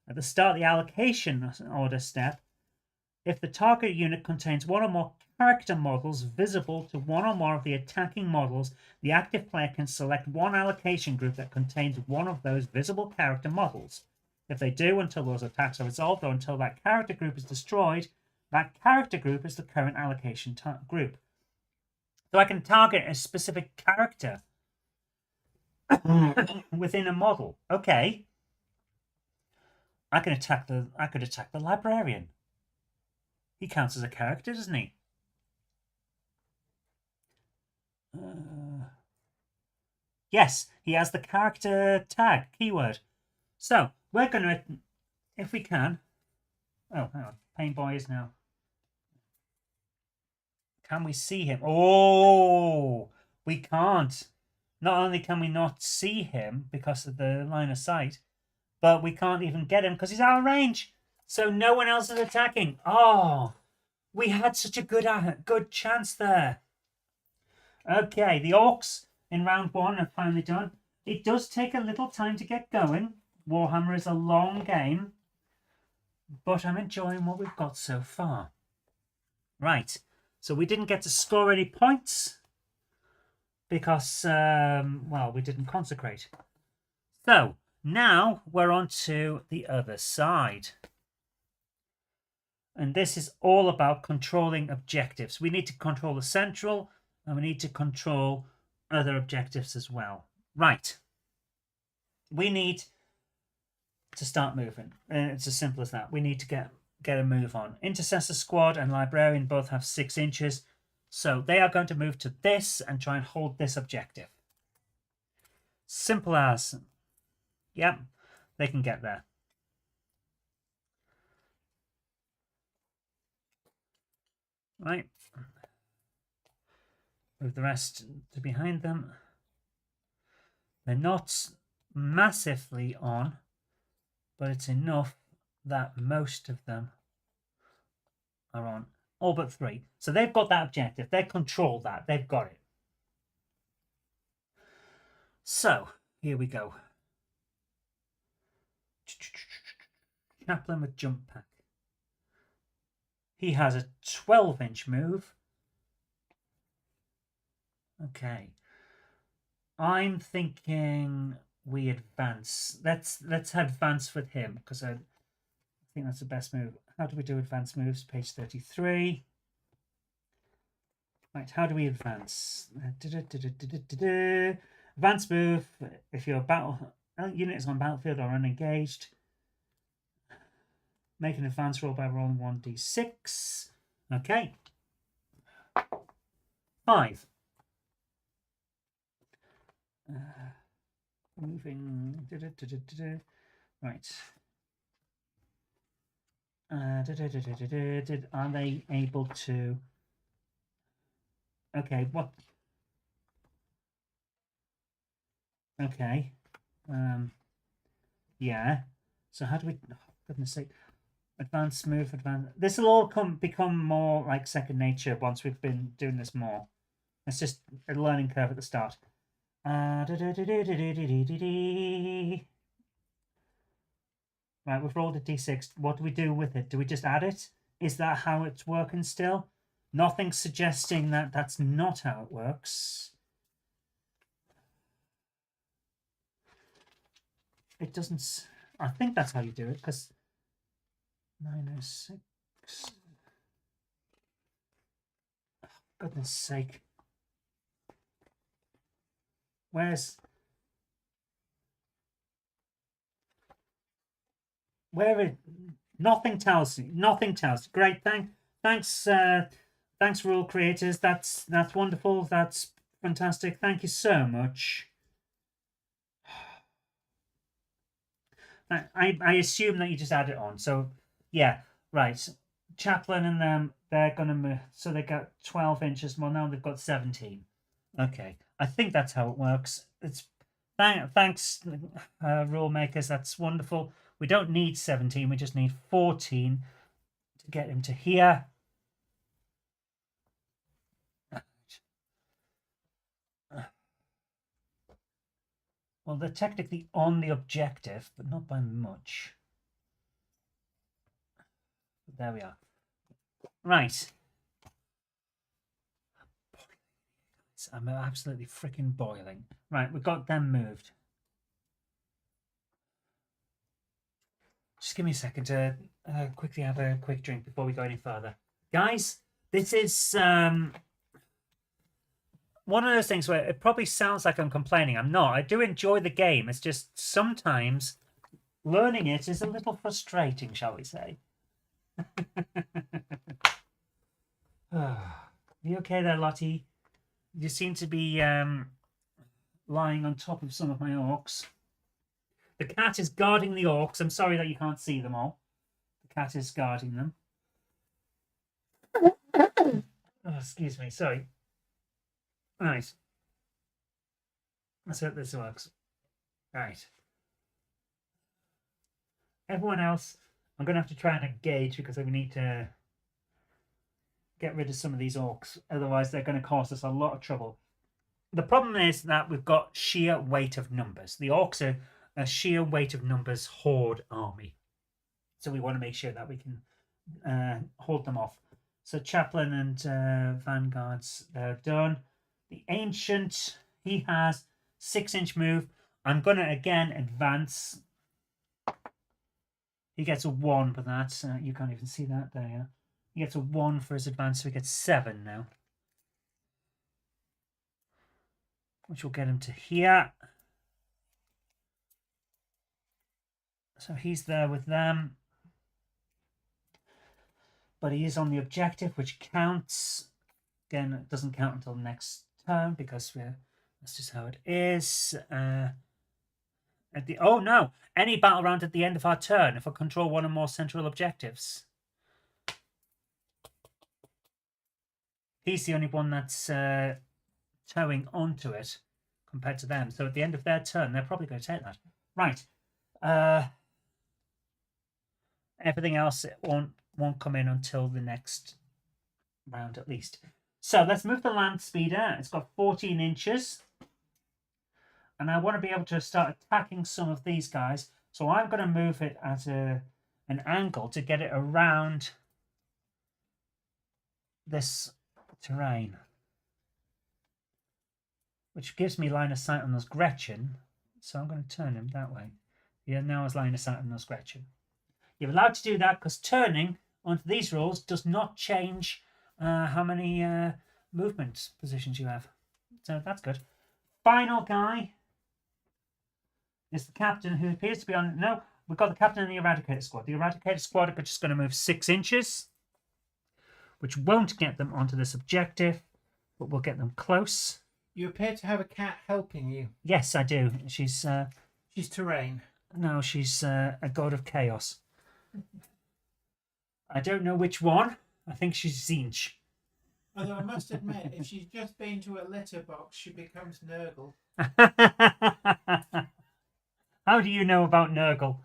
At the start of the allocation order step, if the target unit contains one or more character models visible to one or more of the attacking models, the active player can select one allocation group that contains one of those visible character models. If they do, until those attacks are resolved or until that character group is destroyed, that character group is the current allocation group. So I can target a specific character within a model. Okay. I could attack the librarian. He counts as a character, doesn't he? Yes, he has the character tag keyword. So we're going to, if we can. Oh, hang on. Pain Boy is now. Can we see him? Oh, we can't. Not only can we not see him because of the line of sight, but we can't even get him because he's out of range. So no one else is attacking. Oh, we had such a good chance there. Okay, the orcs in round 1 are finally done. It does take a little time to get going. Warhammer is a long game, but I'm enjoying what we've got so far. Right, so we didn't get to score any points because, well, we didn't consecrate. So now we're on to the other side. And this is all about controlling objectives. We need to control the central, and we need to control other objectives as well. Right. We need to start moving. It's as simple as that. We need to get a move on. Intercessor Squad and Librarian both have 6 inches. So they are going to move to this and try and hold this objective. Simple as. Yep, they can get there. Right. Move the rest to behind them. They're not massively on, but it's enough that most of them are on. All but 3. So they've got that objective. They control that. They've got it. So, here we go. Chaplain with jump pack. He has a 12-inch move. Okay. I'm thinking we advance. Let's advance with him because I think that's the best move. How do we do advanced moves? Page 33. Right, how do we advance? Advanced move. If your unit is on battlefield or unengaged, make an advance roll by rolling 1d6. Okay. 5. Moving. Right. Are they able to? Okay. What? Okay. Yeah. So how do we? Oh, goodness sake. Advanced move, advance. This will all become more like second nature once we've been doing this more. It's just a learning curve at the start. Right, we've rolled a d6. What do we do with it? Do we just add it? Is that how it's working still? Nothing suggesting that that's not how it works. It doesn't... I think that's how you do it, because 906... Oh, goodness sake. Where's... Where it... Nothing tells you. Nothing tells you. Great, thanks, thanks, rule creators. That's wonderful. That's fantastic. Thank you so much. I assume that you just add it on. So, yeah, right. Chaplain and them, they're going to move. So they got 12 inches. Well, now they've got 17. Okay. I think that's how it works. It's thanks, rule makers. That's wonderful. We don't need 17. We just need 14 to get him to here. Well, they're technically on the objective, but not by much. But there we are. Right. I'm absolutely freaking boiling. Right, we've got them moved. Just give me a second to quickly have a quick drink before we go any further. Guys, this is... one of those things where it probably sounds like I'm complaining. I'm not. I do enjoy the game. It's just sometimes learning it is a little frustrating, shall we say. You okay there, Lottie? You seem to be lying on top of some of my orcs. The cat is guarding the orcs. I'm sorry that you can't see them all. The cat is guarding them. Oh, excuse me. Sorry. Right. Let's hope this works. Right. Everyone else, I'm going to have to try and engage because we need to get rid of some of these orcs. Otherwise, they're going to cause us a lot of trouble. The problem is that we've got sheer weight of numbers. The orcs are a sheer weight of numbers horde army. So we want to make sure that we can hold them off. So Chaplain and Vanguards, they're done. The Ancient, he has 6-inch move. I'm going to again advance. He gets a 1 for that. You can't even see that there. Yeah? He gets a 1 for his advance, so he gets 7 now. Which will get him to here. So he's there with them. But he is on the objective, which counts. Again, it doesn't count until the next turn because that's just how it is. Oh no! Any battle round at the end of our turn if I control one or more central objectives. He's the only one that's towing onto it compared to them. So at the end of their turn, they're probably going to take that. Right. Everything else won't come in until the next round at least. So let's move the land speeder. It's got 14 inches. And I want to be able to start attacking some of these guys. So I'm going to move it at an angle to get it around this terrain. Which gives me line of sight on those Gretchen. So I'm going to turn him that way. Yeah, now has line of sight on those Gretchen. You're allowed to do that because turning onto these rules does not change how many movement positions you have. So that's good. Final guy is the captain who appears to be on... No, we've got the captain and the Eradicator squad. The Eradicator squad are just going to move 6 inches, which won't get them onto this objective, but will get them close. You appear to have a cat helping you. Yes, I do. She's terrain. No, she's a god of chaos. I don't know which one. I think she's Zinch. Although I must admit, if she's just been to a litter box, she becomes Nurgle. How do you know about Nurgle?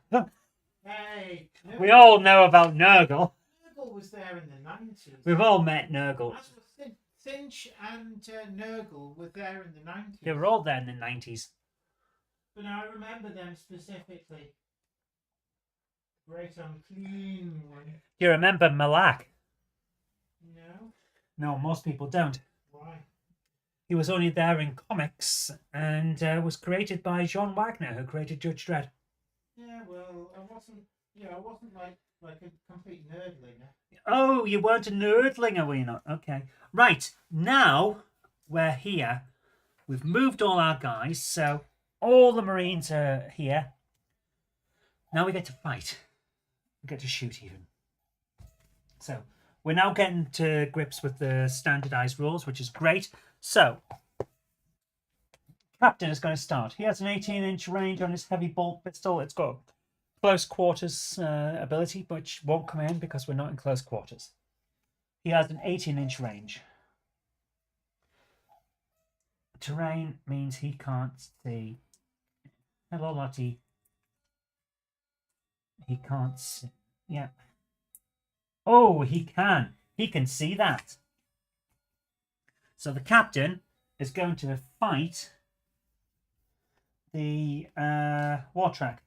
Hey! Nurgle. We all know about Nurgle. Nurgle was there in the 90s. We've all met Nurgle. Finch and Nurgle were there in the 90s. They were all there in the 90s. But I remember them specifically. Great unclean one. You remember Malak? No. No, most people don't. Why? He was only there in comics and was created by John Wagner, who created Judge Dredd. Yeah, well, I wasn't. Yeah, I wasn't like a complete nerdlinger. Oh, you weren't a nerdlinger, were you not? Okay. Right, now we're here. We've moved all our guys, so all the Marines are here. Now we get to fight. We get to shoot even. So we're now getting to grips with the standardized rules, which is great. So, Captain is going to start. He has an 18-inch range on his heavy bolt pistol. It's got close quarters ability, which won't come in because we're not in close quarters. He has an 18-inch range. Terrain means he can't see. Hello, Lottie. He can't see. Yeah. Oh, he can. He can see that. So the captain is going to fight the war track.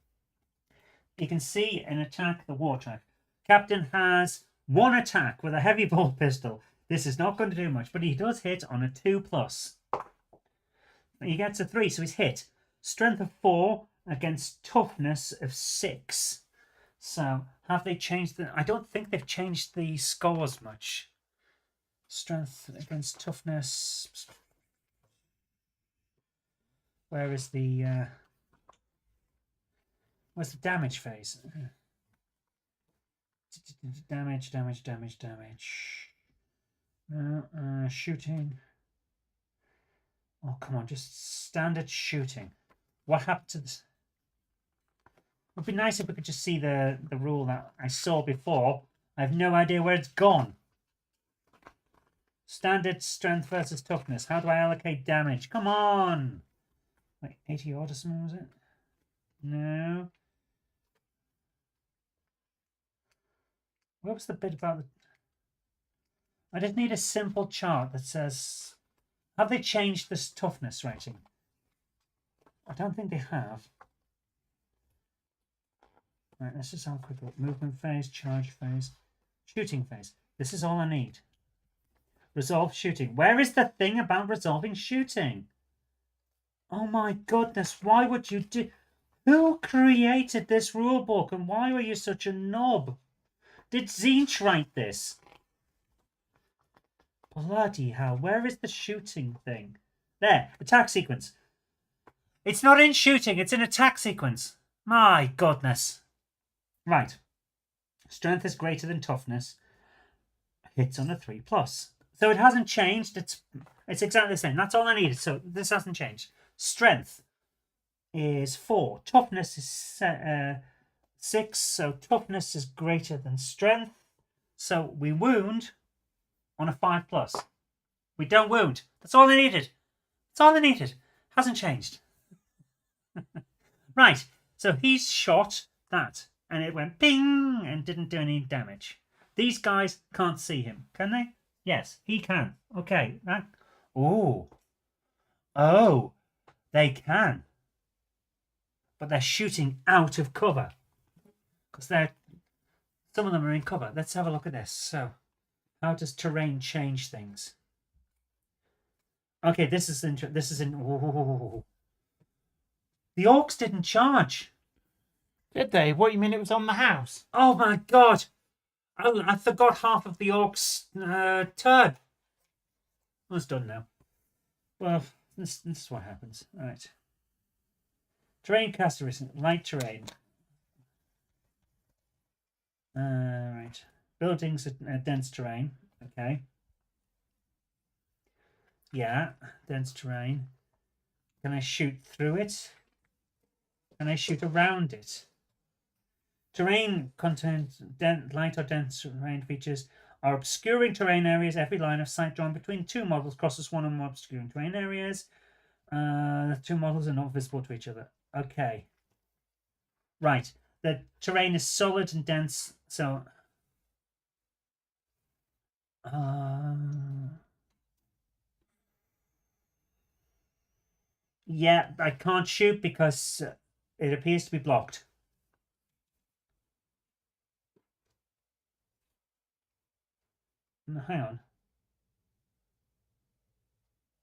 You can see and attack the war track. Captain has one attack with a heavy bolt pistol. This is not going to do much, but he does hit on a 2+. He gets a 3, so he's hit. Strength of 4 against toughness of 6. So have they changed the... I don't think they've changed the scores much. Strength against toughness. Where is the... where's the damage phase? Damage. Shooting. Oh, come on, just standard shooting. What happened to this? It would be nice if we could just see the rule that I saw before. I have no idea where it's gone. Standard strength versus toughness. How do I allocate damage? Come on! Like 80 odd or something, was it? No. What was the bit about the... I just need a simple chart that says... Have they changed this toughness rating? I don't think they have. Right, let's just have a quick look. Movement phase, charge phase, shooting phase. This is all I need. Resolve shooting. Where is the thing about resolving shooting? Oh my goodness, why would you do... Who created this rule book and why were you such a knob? Did Zinch write this? Bloody hell, where is the shooting thing? There, attack sequence. It's not in shooting, it's in attack sequence. My goodness. Right. Strength is greater than toughness. Hits on a 3+. So it hasn't changed. It's exactly the same. That's all I needed. So this hasn't changed. Strength is 4. Toughness is 6. So toughness is greater than strength. So we wound on a 5+. We don't wound. That's all I needed. That's all I needed. Hasn't changed. Right. So he's shot that. And it went ping and didn't do any damage. These guys can't see him, can they? Yes, he can. Okay. Oh, they can. But they're shooting out of cover. Because some of them are in cover. Let's have a look at this. So, how does terrain change things? Okay, this is in... Whoa. The orcs didn't charge. Did they? What, you mean it was on the house? Oh my god! I forgot half of the orc's turn. Well, it's done now. Well, this is what happens. Alright. Terrain caster is light terrain. Right. Buildings are dense terrain. Okay. Yeah, dense terrain. Can I shoot through it? Can I shoot around it? Terrain contains light or dense terrain features are obscuring terrain areas. Every line of sight drawn between two models crosses one or more obscuring terrain areas. The two models are not visible to each other. Okay. Right. The terrain is solid and dense, so... yeah, I can't shoot because it appears to be blocked. Hang on.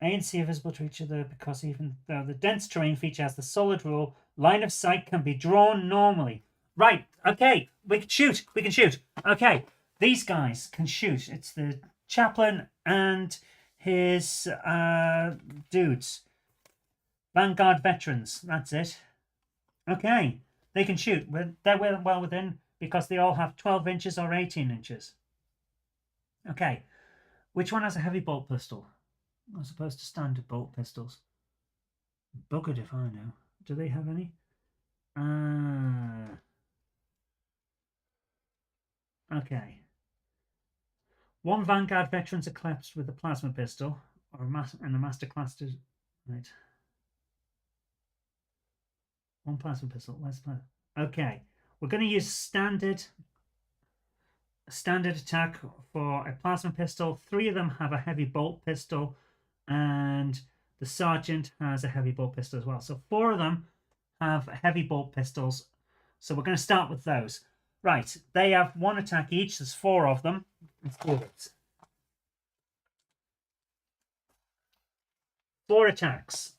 A and C are visible to each other because even though the dense terrain feature has the solid rule, line of sight can be drawn normally. Right, okay, we can shoot. We can shoot. Okay, these guys can shoot. It's the chaplain and his dudes. Vanguard veterans, that's it. Okay, they can shoot. They're well within because they all have 12 inches or 18 inches. Okay, which one has a heavy bolt pistol? As opposed to standard bolt pistols. Buggered if I know. Do they have any? Okay. One Vanguard veteran's equipped with a plasma pistol or a master class. Right. One plasma pistol. Where's the plasma? Okay. We're going to use standard attack for a plasma pistol. 3 of them have a heavy bolt pistol, and the sergeant has a heavy bolt pistol as well. So 4 of them have heavy bolt pistols. So we're going to start with those. Right, they have 1 attack each. There's 4 of them. Let's do it. 4 attacks.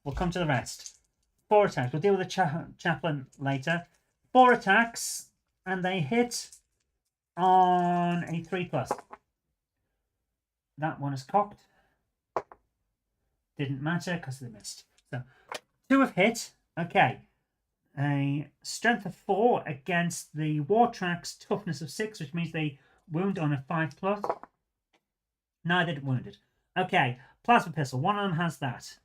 We'll come to the rest. 4 attacks. We'll deal with the chaplain later. 4 attacks, and they hit on a 3+. That one is cocked. Didn't matter because they missed. So 2 have hit. Okay. A strength of 4 against the war tracks, toughness of 6, which means they wound on a 5+. Neither wounded. Okay. Plasma pistol. 1 of them has that.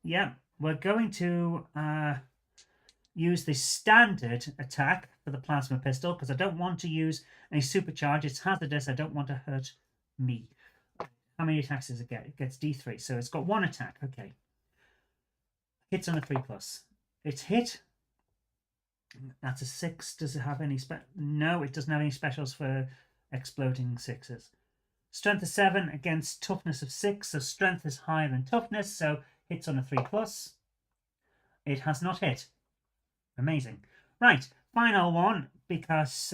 Yeah. We're going to use the standard attack for the plasma pistol because I don't want to use any supercharge. It's hazardous. I don't want to hurt me. How many attacks does it get? It gets D3. So it's got 1 attack. Okay. Hits on a 3+. It's hit. That's a 6. Does it have any No, it doesn't have any specials for exploding 6s. Strength of 7 against toughness of 6. So strength is higher than toughness. So hits on a 3+. It has not hit. Amazing. Right. Final one because,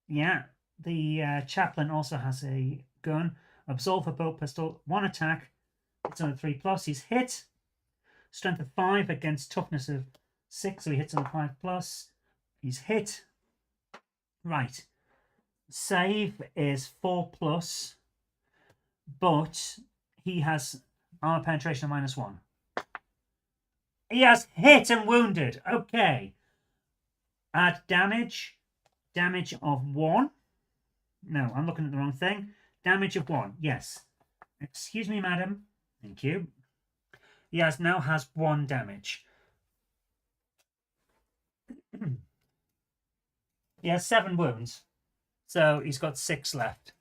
yeah, the chaplain also has a gun. Absolve a bolt pistol. 1 attack. It's on a 3+. He's hit. Strength of 5 against toughness of 6. So he hits on a 5+. He's hit. Right. Save is 4+. But he has armor penetration of -1. He has hit and wounded. Okay. Add damage. Damage of 1. No, I'm looking at the wrong thing. Damage of 1. Yes. Excuse me, madam. Thank you. He now has 1 damage. He has 7 wounds. So he's got 6 left.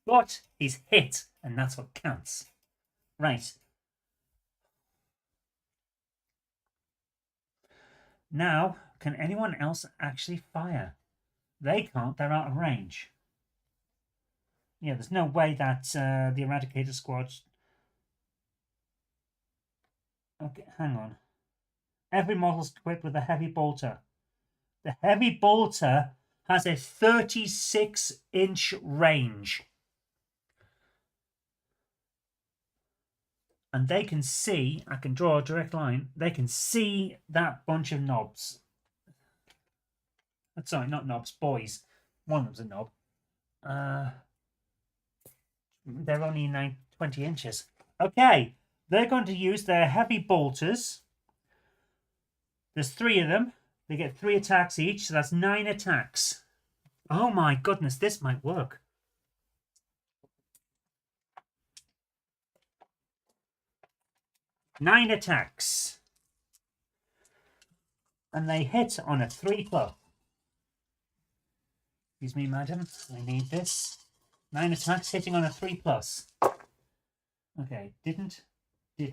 But he's hit, and that's what counts. Right. Now, can anyone else actually fire? They can't. They're out of range. Yeah, there's no way that the Eradicator Squad... Okay, hang on. Every model's equipped with a heavy bolter. The heavy bolter has a 36-inch range. And they can see, I can draw a direct line, they can see that bunch of knobs. Sorry, not knobs, boys. One of them's a knob. They're only 20 inches. Okay, they're going to use their heavy bolters. There's 3 of them. They get 3 attacks each, so that's 9 attacks. Oh my goodness, this might work. Nine attacks. And they hit on a 3+. Excuse me, madam. I need this. 9 attacks hitting on a 3+. Okay, didn't. 3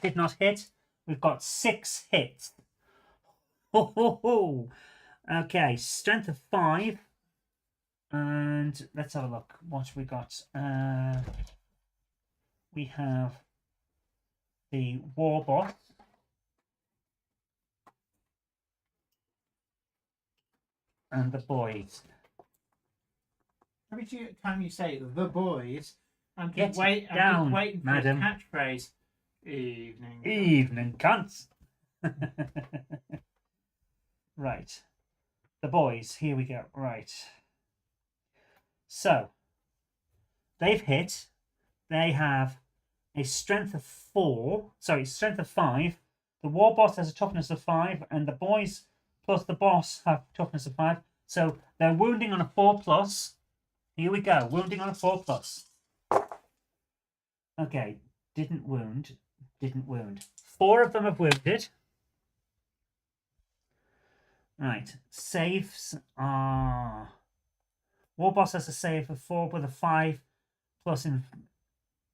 did not hit. We've got 6 hits. Ho, ho, ho. Okay, strength of 5. And let's have a look. What have we got? We have the Warbot. and the boys. Every time you say the boys, I'm Get just waiting for madam. his catchphrase. Evening. Evening, cunts. Right. The boys. Here we go. Right. So, they've hit. They have a strength of 4. Sorry, strength of 5. The war boss has a toughness of 5. And the boys plus the boss have toughness of 5. So, they're wounding on a 4+. Here we go. Wounding on a 4+. Okay. Didn't wound. Didn't wound. 4 of them have wounded. Right. Saves are... War boss has a save of 4 with a 5+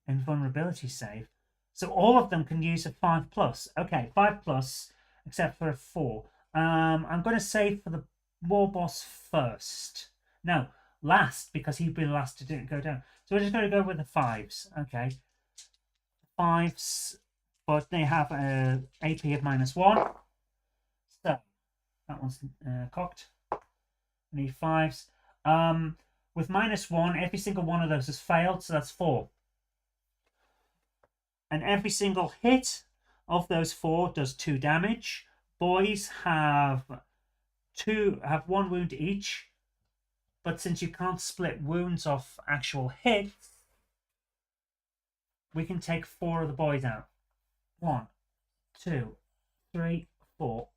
invulnerability save. So all of them can use a 5+. Okay, 5+, except for a 4. I'm going to save for the war boss first. No, last, because he'd be the last to go down. So we're just going to go with the 5s. Okay. 5s, but they have a AP of -1. So that one's cocked. Need 5s. With -1, every single one of those has failed, so that's 4. And every single hit of those 4 does 2 damage. Boys have 1 wound each, but since you can't split wounds off actual hits, we can take 4 of the boys out. 1, 2, 3, 4.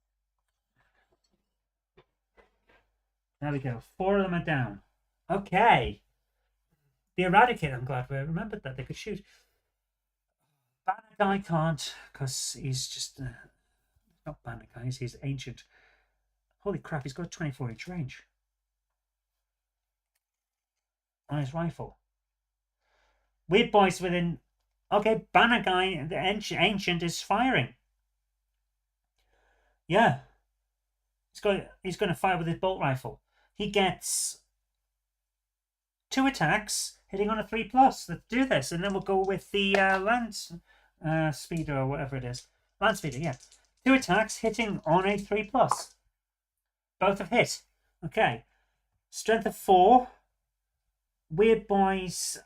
There we go. 4 of them are down. Okay. The Eradicate, I'm glad we remembered that they could shoot. Banner guy can't, because he's just... not Banner guy, he's ancient. Holy crap, he's got a 24-inch range on his rifle. Weird boys within... Okay, Banner guy, the ancient, is firing. Yeah. He's going to fire with his bolt rifle. He gets 2 attacks, hitting on a 3+. Let's do this, and then we'll go with the Lance Speeder or whatever it is. Land Speeder, yeah. 2 attacks, hitting on a 3+. Both have hit. Okay. Strength of 4. Weird boys,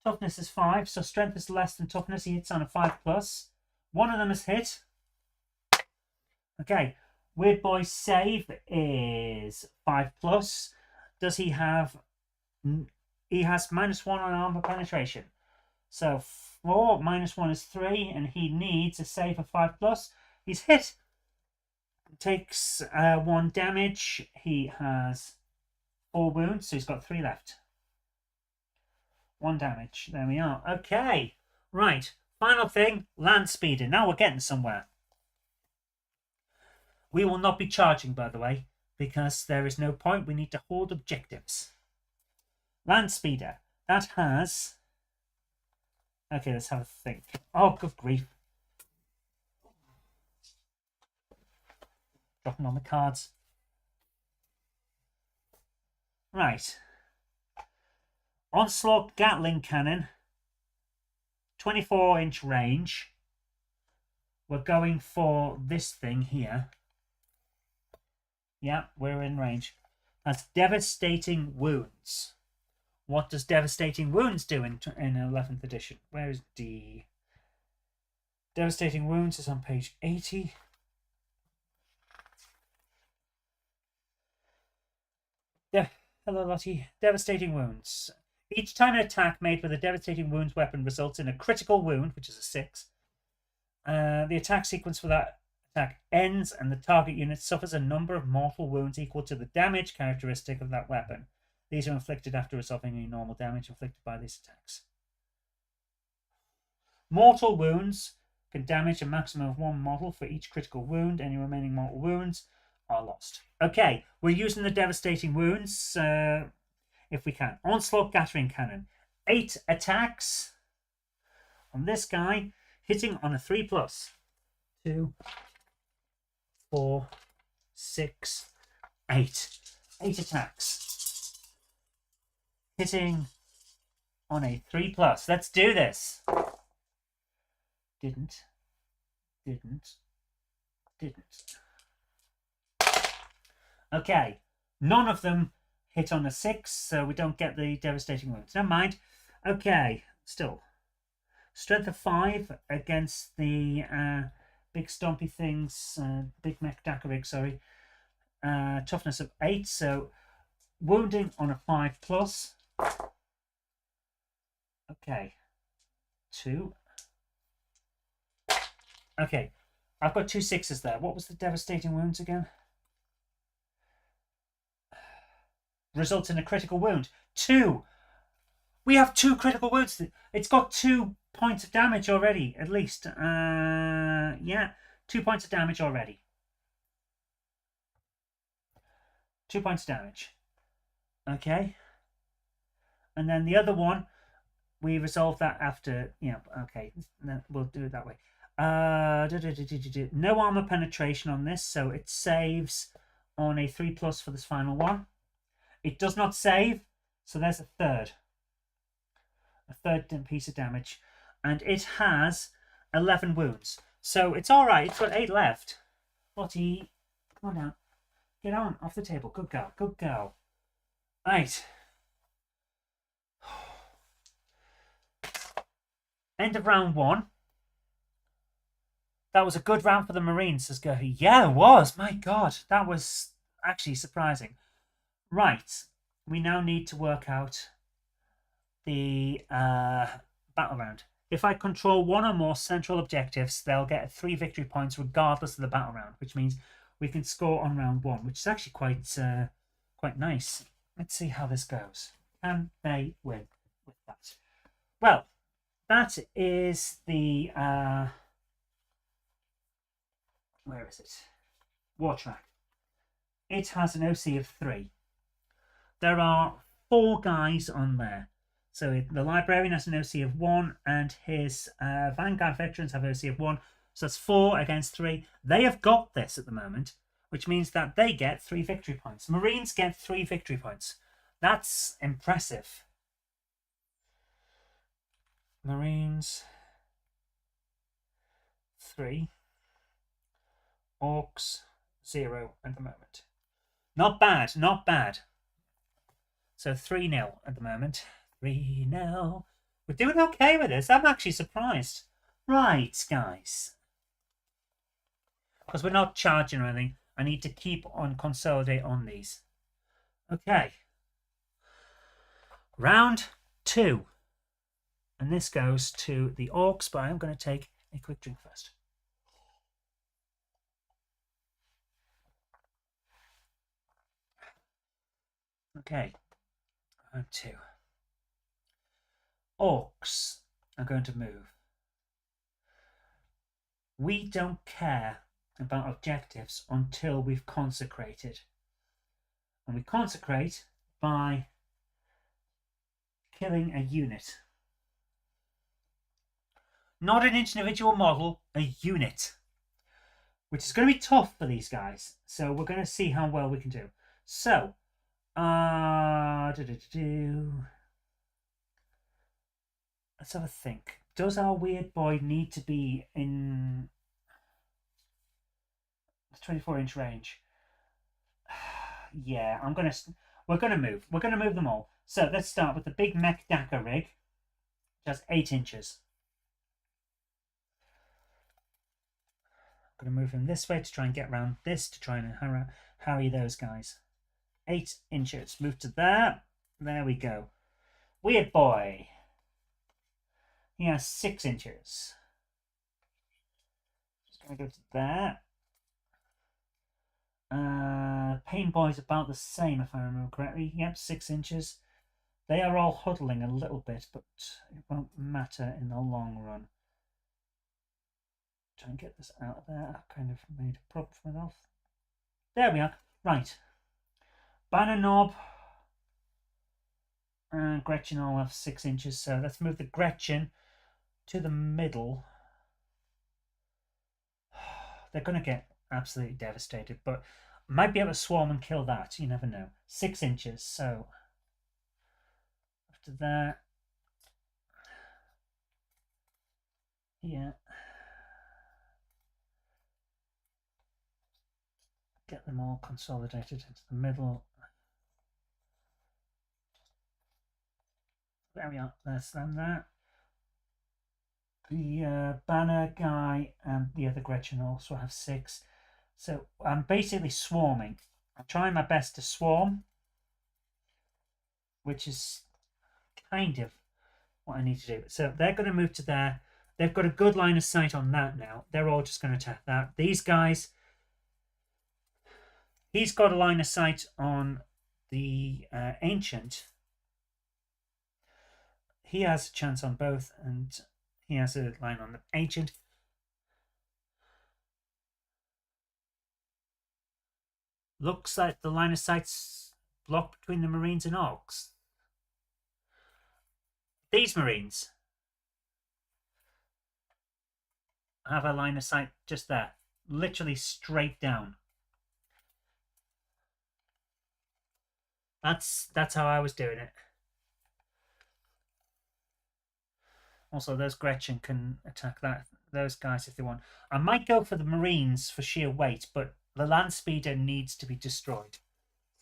toughness is 5, so strength is less than toughness. He hits on a 5+. One of them has hit. Okay. Weird boy's save is 5+. Does he have... He has -1 on armor penetration. So 4 -1 is 3, and he needs a save of 5+. He's hit. Takes 1 damage. He has 4 wounds, so he's got 3 left. 1 damage. There we are. Okay. Right. Final thing, Land Speeder. Now we're getting somewhere. We will not be charging, by the way, because there is no point. We need to hold objectives. Land Speeder. That has... Okay, let's have a think. Oh, good grief. Dropping on the cards. Right. Onslaught Gatling Cannon. 24-inch range. We're going for this thing here. Yeah, we're in range. That's Devastating Wounds. What does Devastating Wounds do in 11th edition? Where is D? Devastating Wounds is on page 80. Hello, Lottie. Devastating Wounds. Each time an attack made with a Devastating Wounds weapon results in a critical wound, which is a 6. The attack sequence for that attack ends, and the target unit suffers a number of mortal wounds equal to the damage characteristic of that weapon. These are inflicted after resolving any normal damage inflicted by these attacks. Mortal wounds can damage a maximum of 1 model for each critical wound. Any remaining mortal wounds are lost. Okay, we're using the Devastating Wounds if we can. Onslaught Gatling Cannon. 8 attacks on this guy, hitting on a 3+. 2, 4, 6, 8. 8 attacks. Hitting on a 3+. Let's do this. Didn't. Okay, none of them hit on a 6, so we don't get the devastating wounds. Never mind. Okay, still. Strength of 5 against the big stompy things, big mech Dakarig, sorry. Toughness of 8, so wounding on a 5 plus. Okay, 2. Okay, I've got 2 6s there. What was the devastating wounds again? Results in a critical wound. 2. We have 2 critical wounds. It's got 2 points of damage already, at least. Yeah, 2 points of damage already. 2 points of damage. Okay. And then the other one, we resolve that after, okay, we'll do it that way. No armor penetration on this, so it saves on a 3 plus for this final one. It does not save, so there's a third piece of damage, and it has 11 wounds, so it's all right. It's got 8 left. Lottie, come on down, get on off the table. Good girl, good girl. Right. End of round 1. That was a good round for the Marines, says Gerhu. Yeah, it was. My God, that was actually surprising. Right, we now need to work out the battle round. If I control one or more central objectives, they'll get 3 victory points regardless of the battle round, which means we can score on round 1, which is actually quite nice. Let's see how this goes. Can they win with that? Well, that is the where is it? War track. It has an OC of 3. There are 4 guys on there. So the librarian has an OC of 1, and his Vanguard veterans have OC of 1. So that's 4 against 3. They have got this at the moment, which means that they get 3 victory points. Marines get 3 victory points. That's impressive. Marines 3. Orcs 0 at the moment. Not bad, not bad. So 3-0 at the moment. 3-0. We're doing okay with this. I'm actually surprised. Right, guys. Because we're not charging or anything, I need to keep on consolidate on these. Okay. Round 2. And this goes to the Orcs, but I'm going to take a quick drink first. Okay. Round 2. Orcs are going to move. We don't care about objectives until we've consecrated. And we consecrate by killing a unit. Not an individual model, a unit. Which is going to be tough for these guys. So we're going to see how well we can do. So, let's have a think. Does our weird boy need to be in the 24-inch range? Yeah, we're gonna move. We're gonna move them all. So let's start with the big mech Daka rig, which has 8 inches. I'm gonna move him this way to try and get around this to try and harry those guys. 8 inches. Move to there. There we go. Weird boy. He has 6 inches. Just going to go to there. Pain Boy's about the same, if I remember correctly. Yep, 6 inches. They are all huddling a little bit, but it won't matter in the long run. Try and get this out of there. I've kind of made a problem for myself. There we are. Right. Banner Knob and Gretchen all have 6 inches, so let's move the Gretchen to the middle. They're going to get absolutely devastated, but might be able to swarm and kill that. You never know. 6 inches, so after that, yeah. get them all consolidated into the middle. There we are. There's them there. The banner guy and the other Gretchen also have 6. So I'm basically swarming. I'm trying my best to swarm, which is kind of what I need to do. So they're going to move to there. They've got a good line of sight on that now. They're all just going to attack that. These guys, he's got a line of sight on the Ancient. He has a chance on both, and he has a line on the Ancient. Looks like the line of sight's blocked between the Marines and Orcs. These Marines have a line of sight just there, literally straight down. That's how I was doing it. Also, those Gretchen can attack those guys if they want. I might go for the Marines for sheer weight, but the land speeder needs to be destroyed.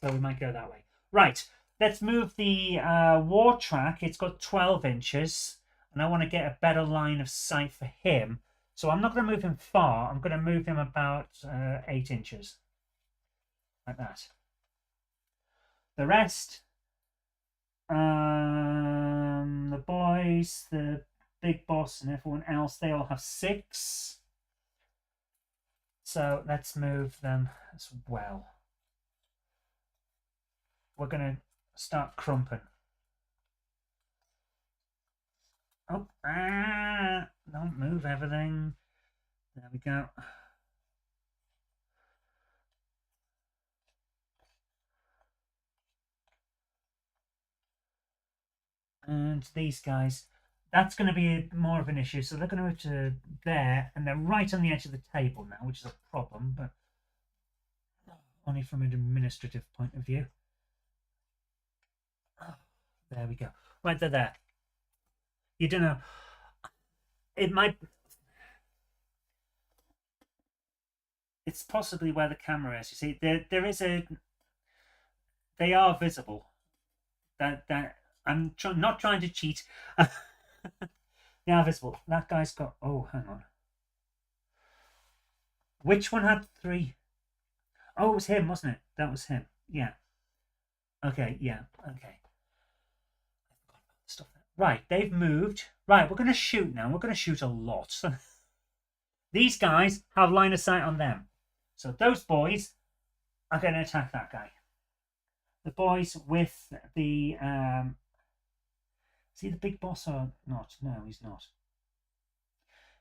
So we might go that way. Right, let's move the war track. It's got 12 inches, and I want to get a better line of sight for him. So I'm not going to move him far. I'm going to move him about 8 inches. Like that. The rest, the boys, the big boss and everyone else, they all have 6. So let's move them as well. We're going to start crumping. Oh, don't move everything. There we go. And these guys, that's going to be more of an issue. So they're going to move to there, and they're right on the edge of the table now, which is a problem, but only from an administrative point of view. There we go. Right, they're there. You don't know. It might... It's possibly where the camera is. You see, there is a... They are visible. I'm not trying to cheat. They are visible. That guy's got... Oh, hang on. Which one had 3? Oh, it was him, wasn't it? That was him. Yeah. Okay, yeah. Okay. Stuff there. Right, they've moved. Right, we're going to shoot now. We're going to shoot a lot. These guys have line of sight on them. So those boys are going to attack that guy. The boys with the... Is he the big boss or not? No, he's not.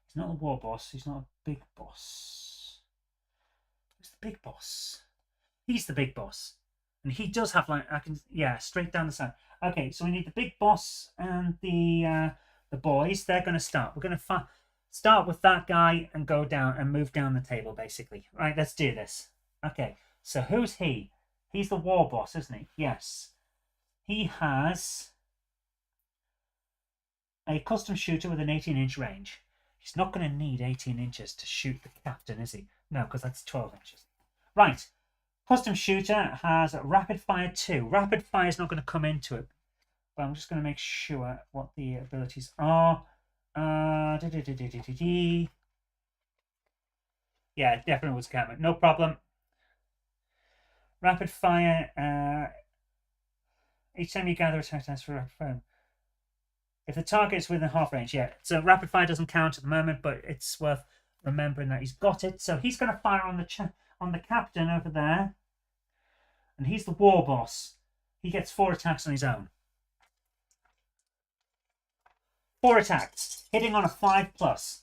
He's not the war boss. He's not a big boss. Who's the big boss? He's the big boss. And he does have like, yeah, straight down the side. Okay, so we need the big boss and the boys. They're going to start. We're going to start with that guy and go down and move down the table, basically. Right, let's do this. Okay, so who's he? He's the war boss, isn't he? Yes. He has a custom shooter with an 18-inch range. He's not going to need 18 inches to shoot the captain, is he? No, because that's 12 inches. Right. Custom shooter has rapid fire 2. Rapid fire is not going to come into it, but I'm just going to make sure what the abilities are. Yeah, it definitely was camera. No problem. Rapid fire. Each time you gather attack dice for rapid fire. If the target is within half range, yeah. So rapid fire doesn't count at the moment, but it's worth remembering that he's got it. So he's going to fire on the captain over there, and he's the war boss. He gets 4 attacks on his own. 4 attacks, hitting on a 5+.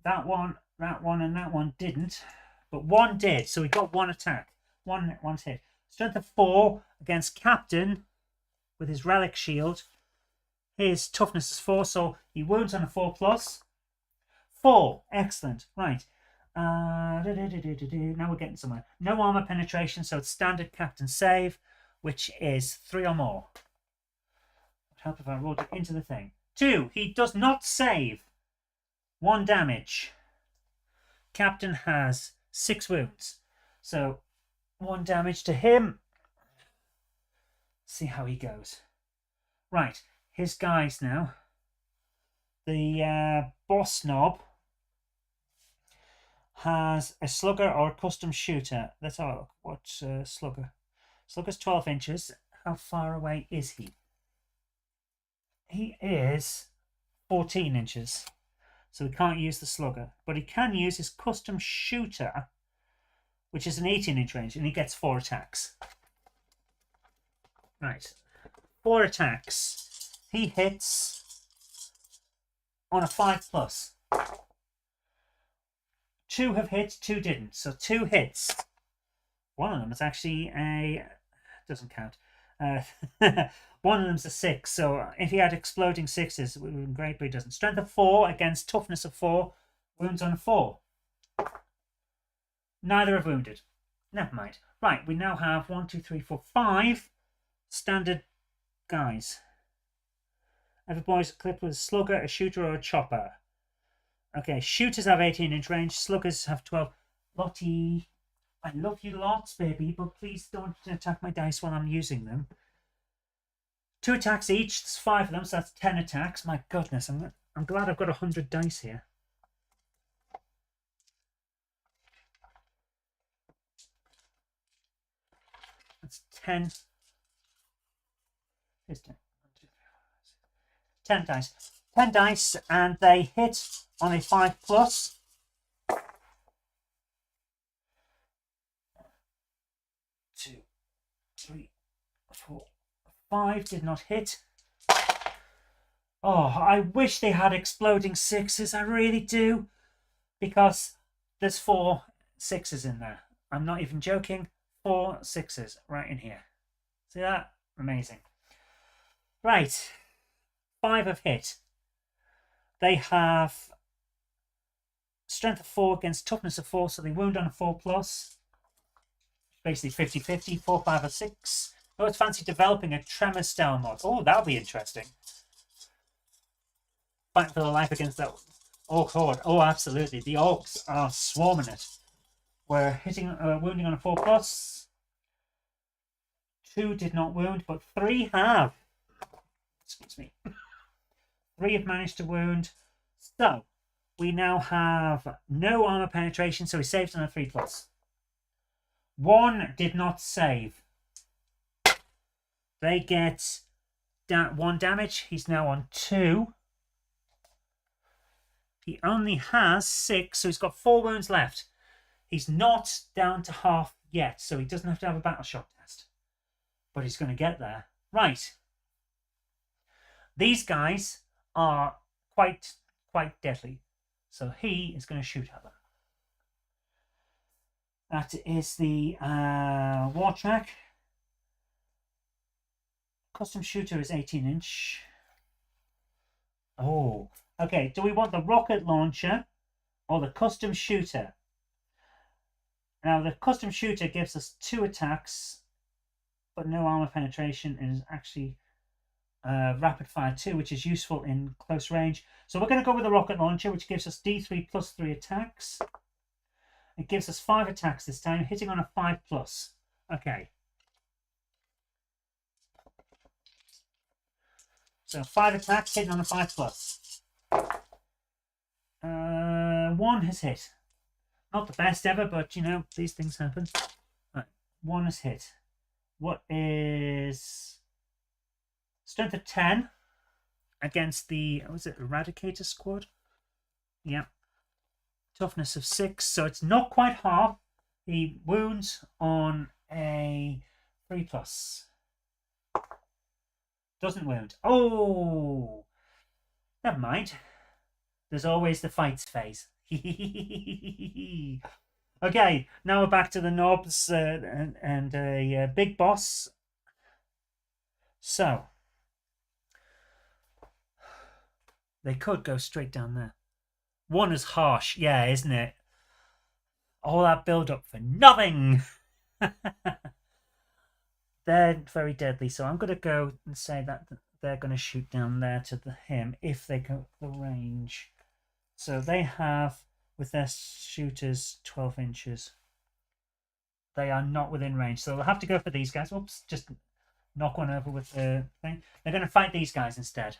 That one, and that one didn't, but one did. So he got 1 attack. One's hit. Strength of 4 against captain with his relic shield. His toughness is 4, so he wounds on a 4+. 4, excellent. Right. Now we're getting somewhere. No armor penetration, so it's standard captain save, which is 3 or more. It would help if I rolled it into the thing. 2, he does not save. 1 damage. Captain has 6 wounds. So 1 damage to him. See how he goes. Right, his guys now. The boss knob has a slugger or a custom shooter. Let's have a look. What's slugger? Slugger's 12 inches. How far away is he? He is 14 inches. So he can't use the slugger. But he can use his custom shooter, which is an 18-inch range, and he gets 4 attacks. Right. 4 attacks. He hits on a 5+. 2 have hit, 2 didn't. So 2 hits. One of them is actually a... doesn't count. One of them's a 6. So if he had exploding 6s, it would have been great, but he doesn't. Strength of 4 against toughness of 4. Wounds on 4. Neither have wounded. Never mind. Right, we now have 1, 2, 3, 4, 5 standard guys. Every boy's equipped with a slugger, a shooter, or a chopper. Okay, shooters have 18-inch range, sluggers have 12. Lottie, I love you lots, baby, but please don't attack my dice while I'm using them. 2 attacks each, there's 5 of them, so that's 10 attacks. My goodness, I'm glad I've got 100 dice here. That's 10. Here's 10. 10 dice. 10 dice, and they hit on a 5+. 2, 3, 4, 5 did not hit. Oh, I wish they had exploding 6s. I really do. Because there's 4 6s in there. I'm not even joking. 4 6s right in here. See that? Amazing. Right. 5 have hit. They have strength of 4 against toughness of 4, so they wound on a 4+. Basically 50-50, 4, 5, or 6. Oh, it's fancy developing a tremor style mod. Oh, that'll be interesting. Fight for the life against that orc horde. Oh, absolutely. The orcs are swarming it. We're hitting, wounding on a 4+. 2 did not wound, but 3 have. Excuse me. 3 have managed to wound. So, we now have no armor penetration, so he saves on a 3+. 1 did not save. They get 1 damage. He's now on 2. He only has 6, so he's got 4 wounds left. He's not down to half yet, so he doesn't have to have a battle shock test. But he's going to get there. Right. These guys are quite deadly. So he is going to shoot at them. That is the war track. Custom shooter is 18-inch. Oh, okay. Do we want the rocket launcher or the custom shooter? Now, the custom shooter gives us 2 attacks, but no armor penetration. It is actually rapid fire 2, which is useful in close range. So we're going to go with the rocket launcher, which gives us D3 plus 3 attacks. It gives us 5 attacks this time, hitting on a 5+. Okay. So 5 attacks, hitting on a 5+. 1 has hit. Not the best ever, but you know, these things happen. Right. 1 has hit. What is strength of 10 against the, was it Eradicator Squad? Yeah. Toughness of 6, so it's not quite half. He wounds on a 3+. Doesn't wound. Oh! Never mind. There's always the fights phase. Okay, now we're back to the knobs and a big boss. So, they could go straight down there. 1 is harsh, yeah, isn't it? All that build-up for nothing! They're very deadly, so I'm going to go and say that they're going to shoot down there to him if they go the range. So they have with their shooters 12 inches. They are not within range, so they'll have to go for these guys. Oops, just knock one over with the thing. They're going to fight these guys instead.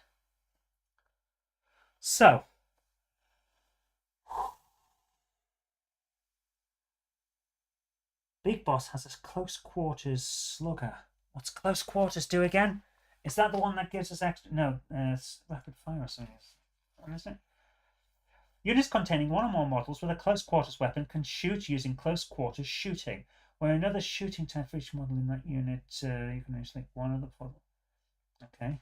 So, Big Boss has a close quarters slugger. What's close quarters do again? Is that the one that gives us extra? No, it's rapid fire or something. What is it? Units containing one or more models with a close quarters weapon can shoot using close quarters shooting. Where another shooting type for each model in that unit, you can only select one of the four. Okay.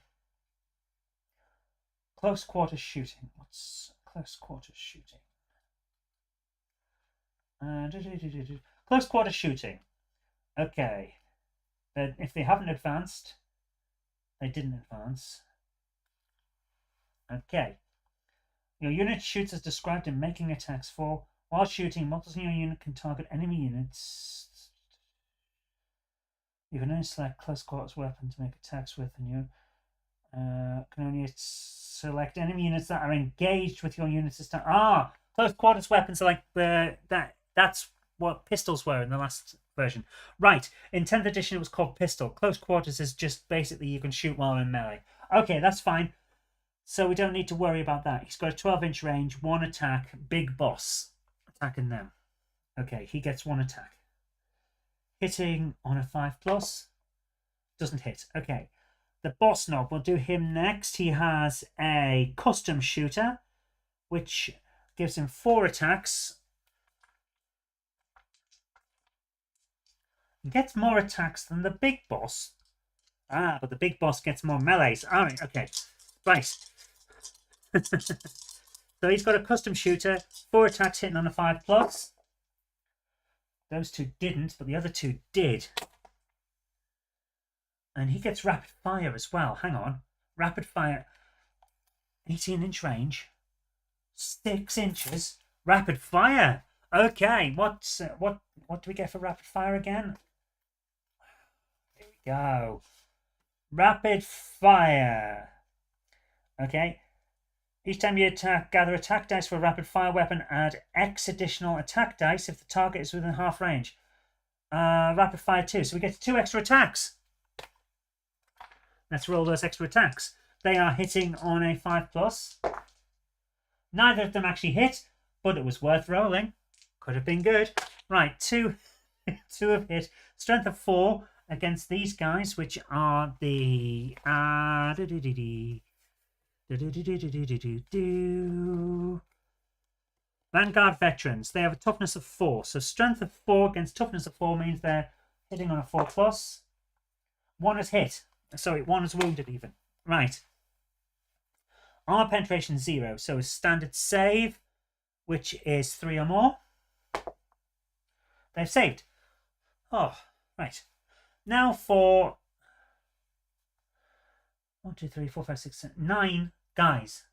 Close quarters shooting. What's close quarters shooting? Close quarters shooting. Okay. But if they haven't advanced, they didn't advance. Okay. Your unit shoots as described in making attacks for. While shooting, models in your unit can target enemy units. You can only select close quarters weapon to make attacks with, and you can only select enemy units that are engaged with your unit system. Ah, close quarters weapons are like that's what pistols were in the last version. Right, in 10th edition it was called pistol. Close quarters is just basically you can shoot while in melee. Okay, that's fine. So we don't need to worry about that. He's got a 12-inch range, one attack, Big Boss attacking them. Okay, he gets one attack. Hitting on a 5+. Doesn't hit. Okay. The boss knob, we'll do him next. He has a custom shooter, which gives him 4 attacks. He gets more attacks than the big boss. Ah, but the big boss gets more melees. Alright, okay. Right. So he's got a custom shooter, 4 attacks hitting on a 5+. Those two didn't, but the other two did. And he gets rapid fire as well. Hang on. Rapid fire. 18-inch range. 6 inches. Rapid fire. Okay. What do we get for rapid fire again? Here we go. Rapid fire. Okay. Each time you attack, gather attack dice for a rapid fire weapon. Add X additional attack dice if the target is within half range. Rapid fire 2. So we get 2 extra attacks. Let's roll those extra attacks. They are hitting on a 5+. Neither of them actually hit, but it was worth rolling. Could have been good. Right, 2 have hit. Strength of 4 against these guys, which are the Vanguard veterans. They have a toughness of 4. So strength of 4 against toughness of 4 means they're hitting on a 4+. 1 has hit. Sorry, 1 is wounded even. Right. Armor penetration 0. So a standard save, which is 3 or more. They've saved. Oh, right. Now for 1, 2, 3, 4, 5, 6, 7, 9 guys.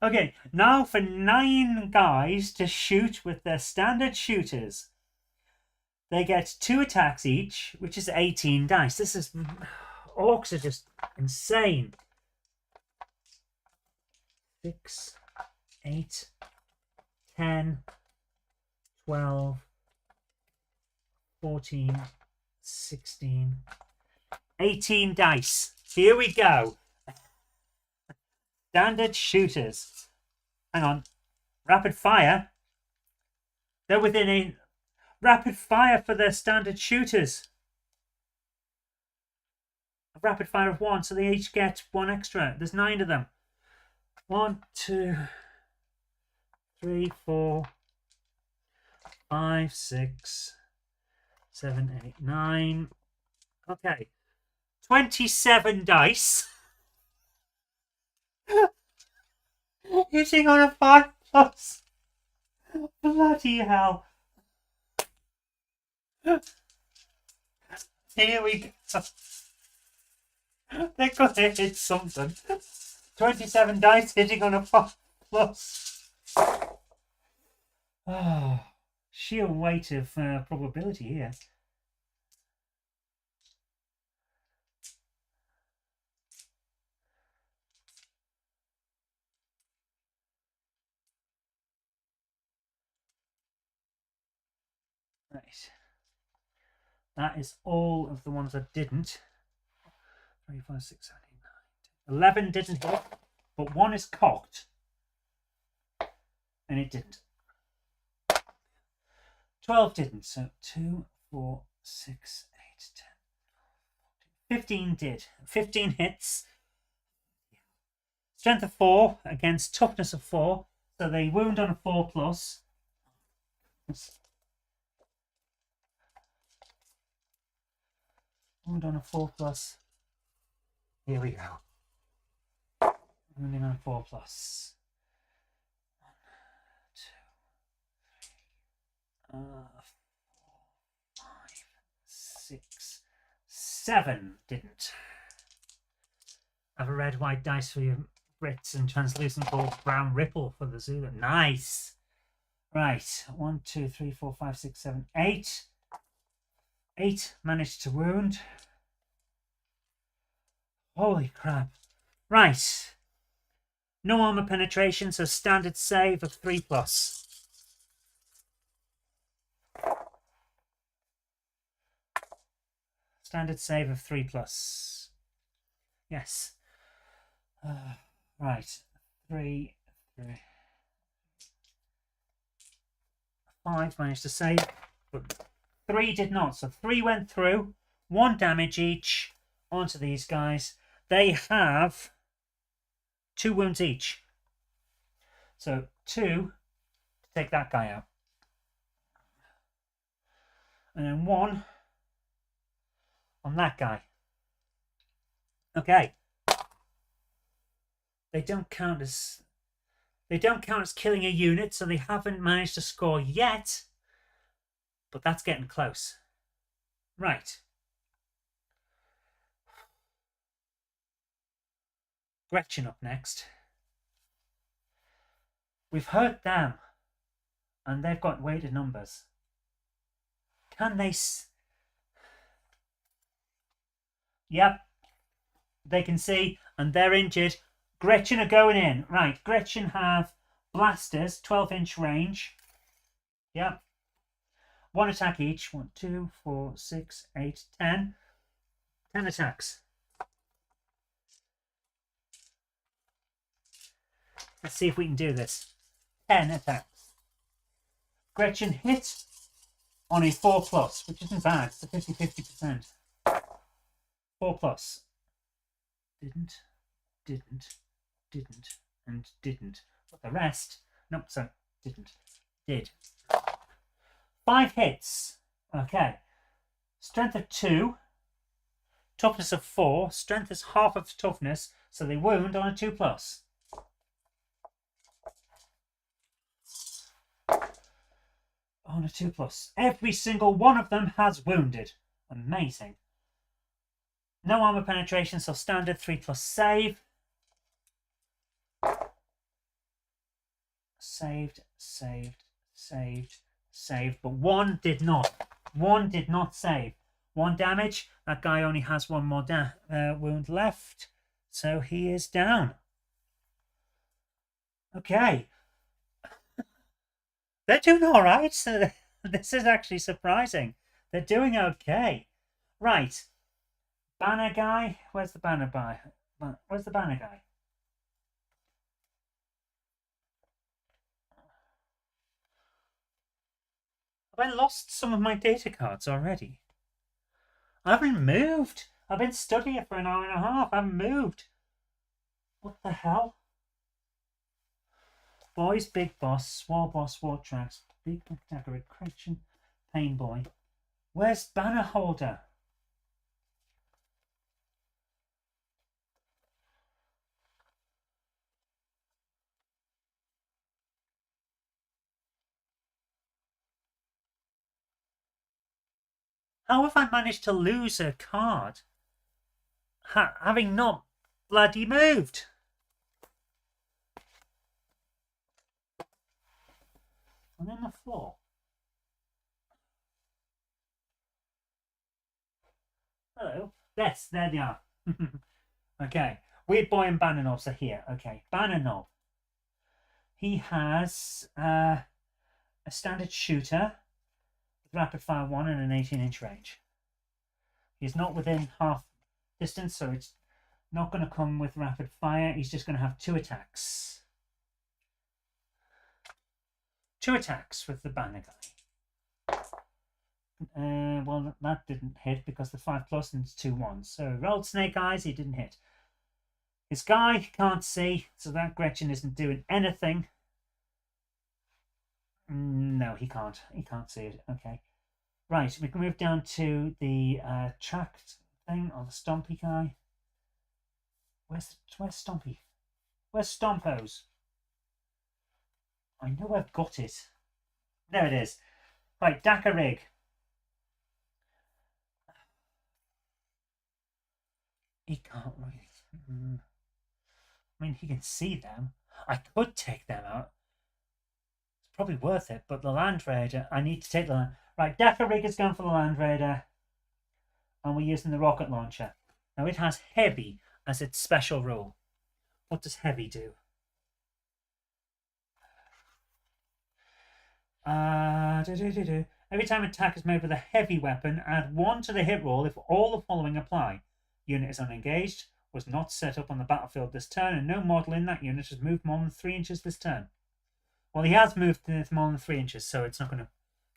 Okay, now for 9 guys to shoot with their standard shooters. They get 2 attacks each, which is 18 dice. This is... Orcs are just insane. 6, 8, 10, 12, 14, 16, 18 dice. Here we go. Standard shooters. Hang on. Rapid fire. They're within a... Rapid fire for their standard shooters. A rapid fire of 1, so they each get 1 extra. There's 9 of them. 1, 2, 3, 4, 5, 6, 7, 8, 9. Okay. 27 dice. Hitting on a 5+. Bloody hell. Here we go. They're going to hit something. 27 dice hitting on a 5+. Oh, sheer weight of probability here. Right. That is all of the ones that didn't. 3, 4, 6, 7, 8, 9, 10. 11 didn't hit, but one is cocked. And it didn't. 12 didn't. So 2, 4, 6, 8, 10, 15 did. 15 hits. Strength of 4 against toughness of 4. So they wound on a 4 plus. Wound on a 4 plus. Here we go. Wounding on a 4 plus. 1, 2, 3, 4, 5, 6, 7 didn't. I have a red, white dice for your Brits and translucent gold brown ripple for the Zulu. Nice. Right. 1, 2, 3, 4, 5, 6, 7, 8. 8 managed to wound. Holy crap. Right. No armor penetration, so standard save of 3 plus. Standard save of 3 plus. Yes. Right. 3, 5 managed to save, but 3 did not. So 3 went through. 1 damage each onto these guys. They have 2 wounds each. So 2 to take that guy out. And then 1 on that guy. Okay. They don't count as killing a unit, so they haven't managed to score yet. But that's getting close. Right. Gretchen up next. We've heard them, and they've got weighted numbers. Can they... Yep. They can see, and they're injured. Gretchen are going in. Right, Gretchen have blasters, 12-inch range. Yep. 1 attack each. 1, 2, 4, 6, 8, 10. 10 attacks. Let's see if we can do this. 10 attacks. Gretchen hit on a 4 plus, which isn't bad. It's a 50-50%. 4 plus. Didn't, and didn't. But the rest, nope, so didn't, did. 5 hits. Okay. Strength of 2. Toughness of 4. Strength is half of toughness, so they wound on a 2 plus. On a 2 plus. Every single one of them has wounded. Amazing. No armor penetration, so standard 3 plus save. Saved, but 1 did not. 1 did not save. 1 damage. That guy only has 1 more wound left, so he is down. Okay. They're doing all right. So this is actually surprising. They're doing okay. Right. Banner guy. Where's the banner guy? Where's the banner guy? Have I lost some of my data cards already? I haven't moved. I've been studying for an hour and a half. I haven't moved. What the hell? Boys, Big Boss, War Tracks, Big Attacker, Correction, Pain Boy. Where's Banner Holder? How have I managed to lose a card? Having not bloody moved. I'm on the floor. Hello. Yes, there they are. Okay. Weird Boy and Banner Knobs are here. Okay. Banner Knob. He has a standard shooter. with rapid fire 1 and an 18-inch range. He's not within half distance, so it's not going to come with rapid fire. He's just going to have 2 attacks. 2 attacks with the banner guy. Well, that didn't hit because the 5+ and 2 1s. So rolled snake eyes, he didn't hit. His guy can't see, so that Gretchen isn't doing anything. No, he can't. He can't see it. Okay. Right, we can move down to the tracked thing, or the Stompy guy. Where's Stompy? Where's Stompos? I know I've got it. There it is. Right, Dakar Rig. He can't really. I mean, he can see them. I could take them out. It's probably worth it, but the Land Raider, I need to take the Land. Right, Dakar Rig is going for the Land Raider. And we're using the rocket launcher. Now it has heavy as its special rule. What does heavy do? Every time attack is made with a heavy weapon, add 1 to the hit roll if all the following apply. Unit is unengaged, was not set up on the battlefield this turn, and no model in that unit has moved more than 3 inches this turn. Well, he has moved more than 3 inches, so it's not going to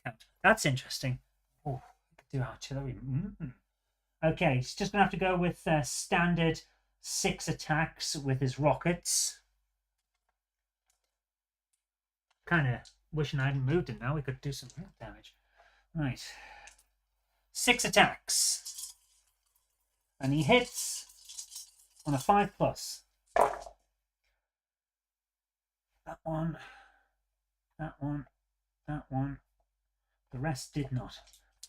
count. That's interesting. Oh, I could do artillery. Okay, he's just going to have to go with standard 6 attacks with his rockets. Kind of wishing I hadn't moved him now. We could do some real damage. Right. 6 attacks. And he hits on a 5+. That one. That one. That one. The rest did not.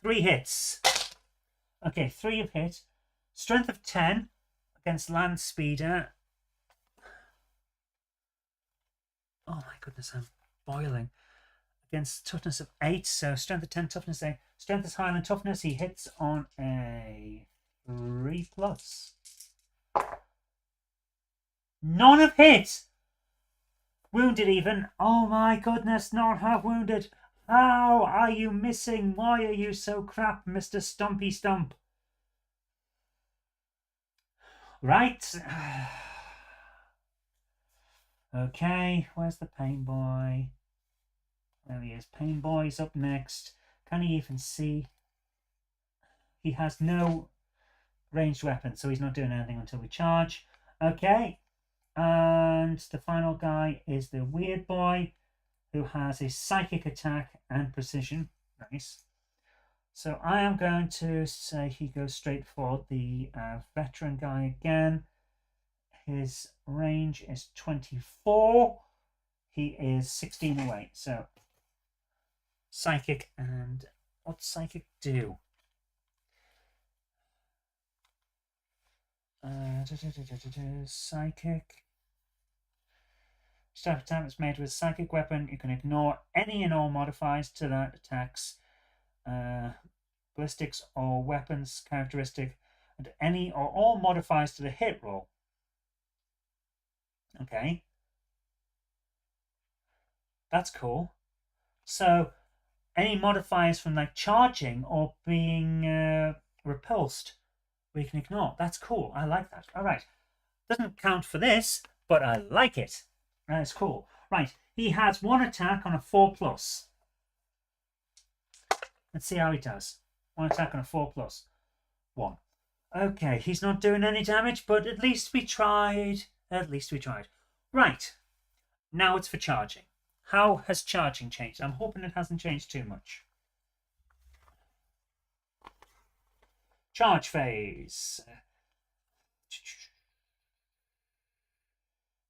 3 hits. Okay, 3 have hit. Strength of 10 against Land Speeder. Oh my goodness, I'm boiling. Against toughness of 8, so strength of 10, toughness 8. Strength is higher than toughness. He hits on a 3+. None have hit. Wounded even. Oh my goodness, not half wounded. How are you missing? Why are you so crap, Mr. Stumpy Stump? Right. Okay, where's the Pain Boy? There he is. Pain Boy's up next. Can he even see? He has no ranged weapon, so he's not doing anything until we charge. Okay. And the final guy is the Weird Boy, who has a psychic attack and precision. Nice. So I am going to say he goes straight for the veteran guy again. His range is 24. He is 16 away. So psychic, and what's psychic do? Psychic. Staff attack is made with a psychic weapon. You can ignore any and all modifiers to that attack's ballistics or weapons characteristic, and any or all modifiers to the hit roll. Okay. That's cool. So any modifiers from like charging or being repulsed, we can ignore. That's cool. I like that. All right. Doesn't count for this, but I like it. That's cool. Right. He has 1 attack on a 4+. Let's see how he does. 1 attack on a 4+. 1. Okay. He's not doing any damage, but at least we tried. At least we tried. Right. Now it's for charging. How has charging changed? I'm hoping it hasn't changed too much. Charge phase.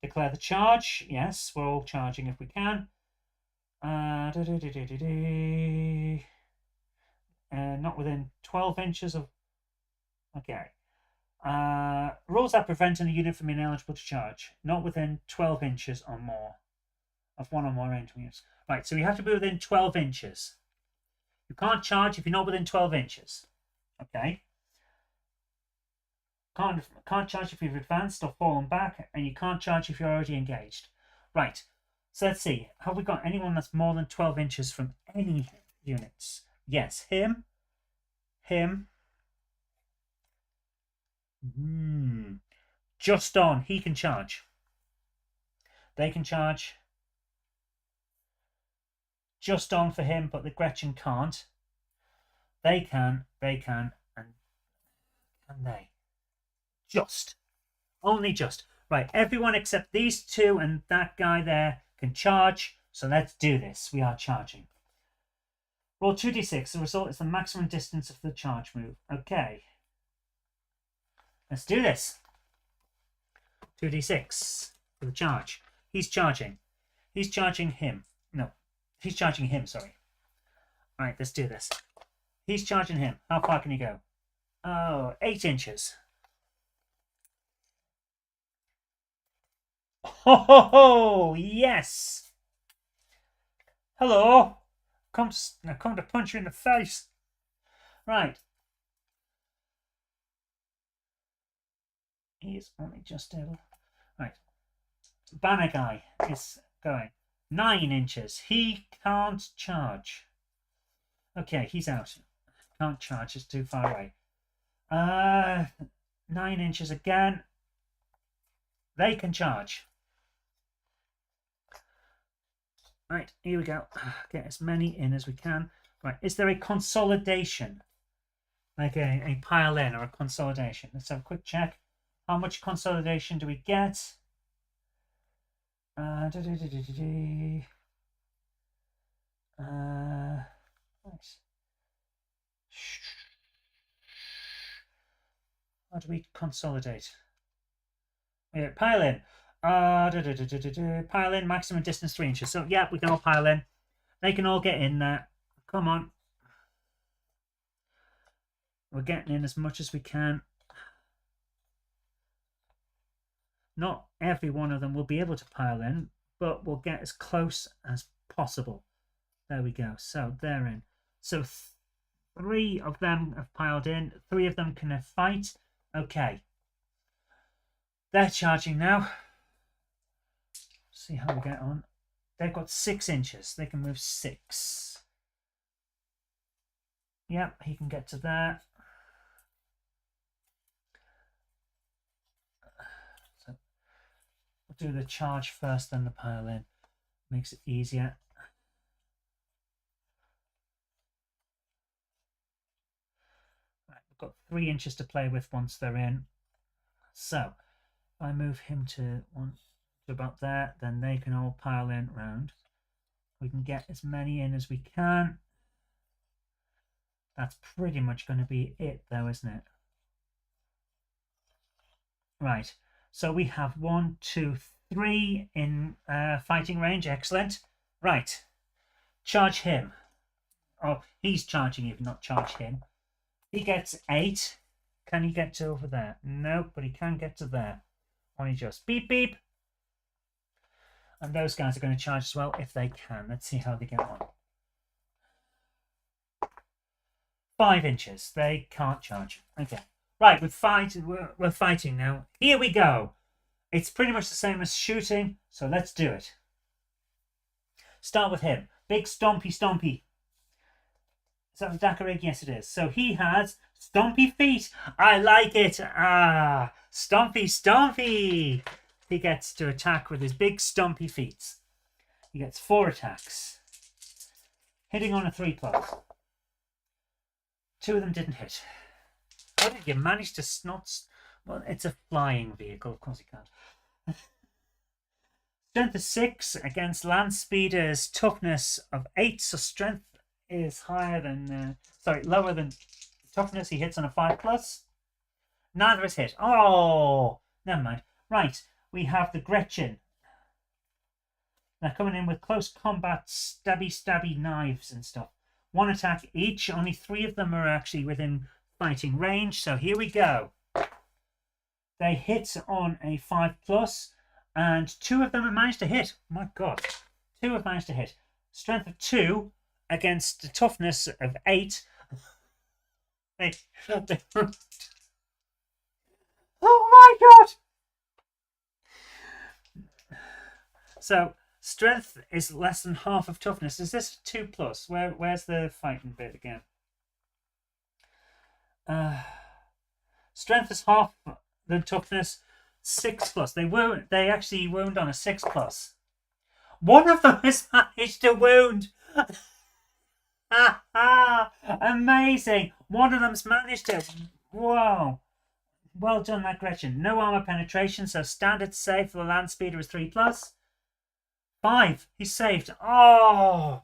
Declare the charge. Yes, we're all charging if we can. Not within 12 inches of... Okay. Rules that prevent a unit from being eligible to charge. Not within 12 inches or more of 1 or more range units. Right, so you have to be within 12 inches. You can't charge if you're not within 12 inches. Okay. Can't charge if you've advanced or fallen back, and you can't charge if you're already engaged. Right, so let's see. Have we got anyone that's more than 12 inches from any units? Yes, him. Just on. He can charge. They can charge. Just on for him, but the Gretchen can't. They can, and can they? Just. Only just. Right, everyone except these two and that guy there can charge. So let's do this. We are charging. Roll 2d6. The result is the maximum distance of the charge move. Okay. Let's do this. 2d6 for the charge. He's charging. He's charging him. No. He's charging him, sorry. Alright, let's do this. He's charging him. How far can he go? Oh, 8 inches. Ho ho ho! Yes! Hello! Come to punch you in the face. Right. He is only just able. Right. Banner guy is going 9 inches. He can't charge. Okay, he's out. Can't charge. It's too far away. 9 inches again. They can charge. Right, here we go. Get as many in as we can. Right, is there a consolidation? Like a pile in or a consolidation? Let's have a quick check. How much consolidation do we get? Nice. How do we consolidate? Yeah, pile in. Pile in, maximum distance 3 inches. So, yeah, we can all pile in. They can all get in there. Come on. We're getting in as much as we can. Not every one of them will be able to pile in, but we'll get as close as possible. There we go. So, they're in. So, 3 of them have piled in. 3 of them can fight. Okay. They're charging now. See how we get on. They've got 6 inches. They can move 6. Yep, he can get to there. So we'll do the charge first, then the pile in. Makes it easier. Right, we've got 3 inches to play with once they're in. So if I move him to about there, then they can all pile in round. We can get as many in as we can. That's pretty much going to be it though, isn't it? Right, so we have 1, 2, 3 in fighting range. Excellent. Right, charge him. Oh, he's charging you, not charge him. He gets 8. Can he get to over there? No, but he can get to there. Only just beep beep. And those guys are going to charge as well if they can. Let's see how they get on. 5 inches. They can't charge. Okay. Right, we're fighting now. Here we go. It's pretty much the same as shooting, so let's do it. Start with him. Big stompy stompy. Is that the Dakarig? Yes, it is. So he has stompy feet. I like it. Ah, stompy stompy. He gets to attack with his big stompy feet. He gets 4 attacks. Hitting on a 3+. 2 of them didn't hit. How did you manage to not... Well, it's a flying vehicle. Of course you can't. Strength of 6 against land speeders. Toughness of 8. So strength is higher than... lower than toughness. He hits on a 5+. Neither is hit. Oh! Never mind. Right. We have the Gretchen. They're coming in with close combat, stabby knives and stuff. 1 attack each. Only 3 of them are actually within fighting range. So here we go. They hit on a 5+, and 2 of them have managed to hit. My God. 2 have managed to hit. Strength of 2 against the toughness of 8. Oh my God! So Strength is less than half of toughness. Is this 2+? Where's the fighting bit again? Strength is half the toughness. 6+. They actually wound on a 6+. One of them has managed to wound. Amazing. One of them's managed to. Whoa. Well done, that Gretchen. No armor penetration, so standard save for the land speeder is 3+. 5. He's saved. Oh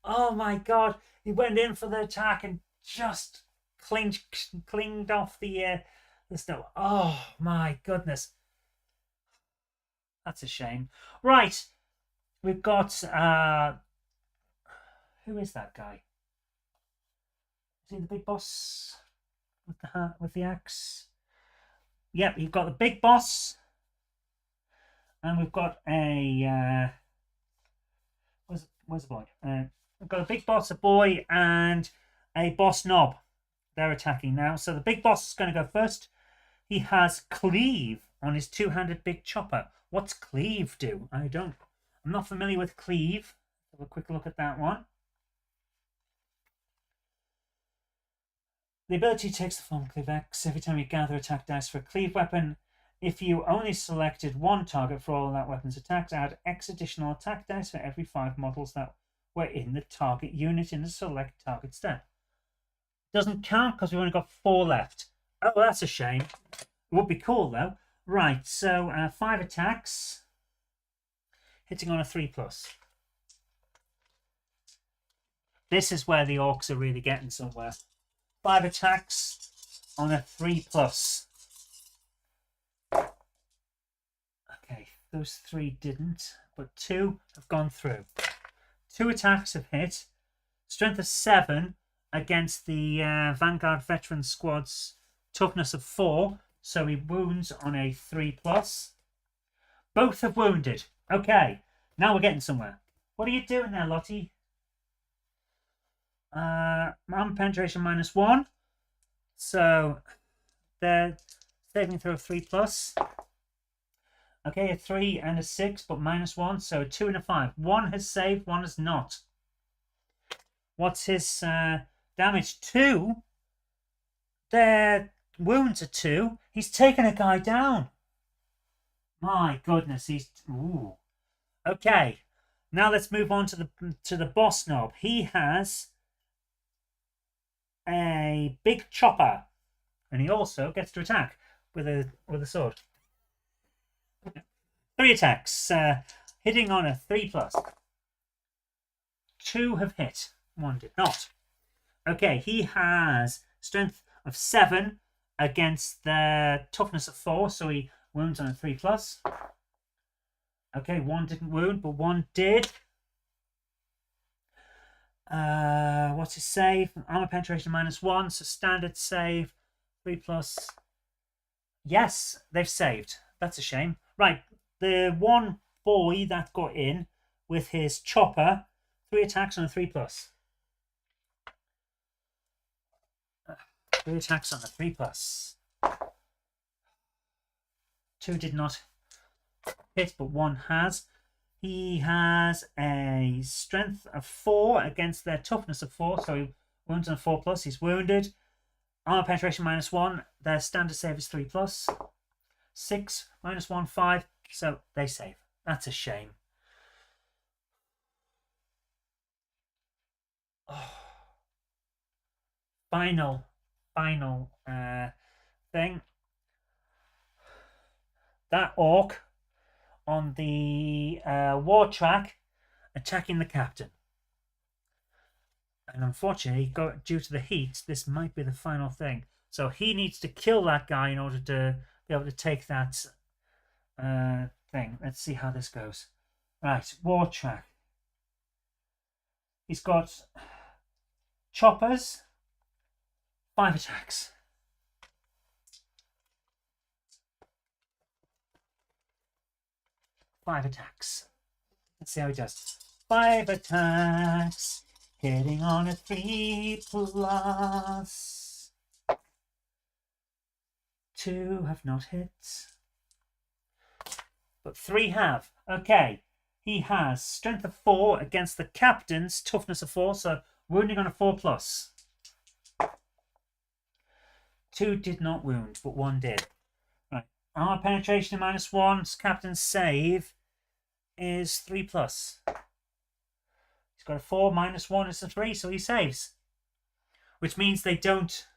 my God. He went in for the attack and just clinged off the snow. Oh my goodness. That's a shame. Right. We've got who is that guy? Is he the big boss with the axe? Yep, you've got the big boss, and we've got a where's the boy? We've got a big boss, a boy, and a boss knob. They're attacking now. So the big boss is going to go first. He has cleave on his two-handed big chopper. What's cleave do? I'm not familiar with cleave. Have a quick look at that one. The ability takes the form of Cleave X. Every time you gather attack dice for a cleave weapon, if you only selected one target for all of that weapon's attacks, add X additional attack dice for every 5 models that were in the target unit in the select target step. Doesn't count because we've only got 4 left. Oh, that's a shame. It would be cool though. Right, so 5 attacks, hitting on a 3+. This is where the orcs are really getting somewhere. 5 attacks on a 3+. Okay, those 3 didn't, but 2 have gone through. 2 attacks have hit. Strength of 7 against the Vanguard Veteran Squad's toughness of 4. So he wounds on a 3+. Both have wounded. Okay, now we're getting somewhere. What are you doing there, Lottie? Armor penetration -1. So they're saving throw of 3+. Okay, a 3 and a 6, but -1. So a 2 and a 5. One has saved, one has not. What's his damage? 2. Their wounds are 2. He's taken a guy down. My goodness, he's... Ooh. Okay, now let's move on to the boss knob. He has a big chopper, and he also gets to attack with a sword. 3 attacks, hitting on a 3+. 2 have hit, 1 did not. Okay, he has strength of 7 against the toughness of 4, so he wounds on a 3+. Okay, 1 didn't wound, but 1 did. What's his save? Armor penetration -1, so standard save, 3+. Yes, they've saved. That's a shame. Right, the one boy that got in with his chopper, 3 attacks on a 3+. 3 attacks on a 3+. 2 did not hit, but 1 has. He has a strength of 4 against their toughness of 4, so he wounds on a 4+. He's wounded. Armor penetration -1. Their standard save is 3+. 6 -1, 5. So they save. That's a shame. Oh. Final thing. That orc on the war track attacking the captain. And unfortunately, due to the heat, this might be the final thing. So he needs to kill that guy in order to be able to take that thing. Let's see how this goes. Right, war track. He's got choppers, 5 attacks. Let's see how he does. 5 attacks, hitting on a 3+. 2 have not hit, but 3 have. Okay, He has strength of 4 against the captain's toughness of 4, so wounding on a 4+. 2 did not wound, but 1 did. Right. Armor penetration -1. Captain's save is 3+. He's got a 4, -1 is a 3, so he saves. Which means they don't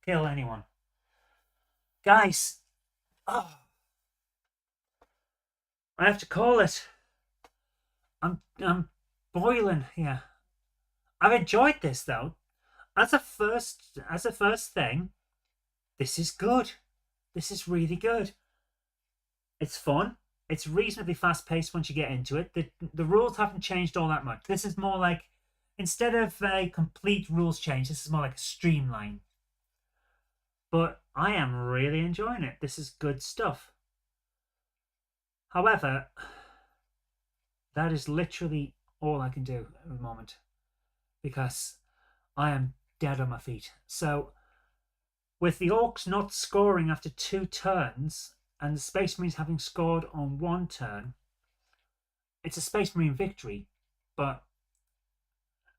kill anyone. Guys, I have to call it. I'm boiling here. I've enjoyed this though. As a first thing, this is good. This is really good. It's fun. It's reasonably fast paced once you get into it. The rules haven't changed all that much. This is more like, instead of a complete rules change, this is more like a streamline. But I am really enjoying it. This is good stuff. However, that is literally all I can do at the moment, because I am dead on my feet. So, with the Orcs not scoring after 2 turns, and the Space Marines having scored on 1 turn, it's a Space Marine victory. But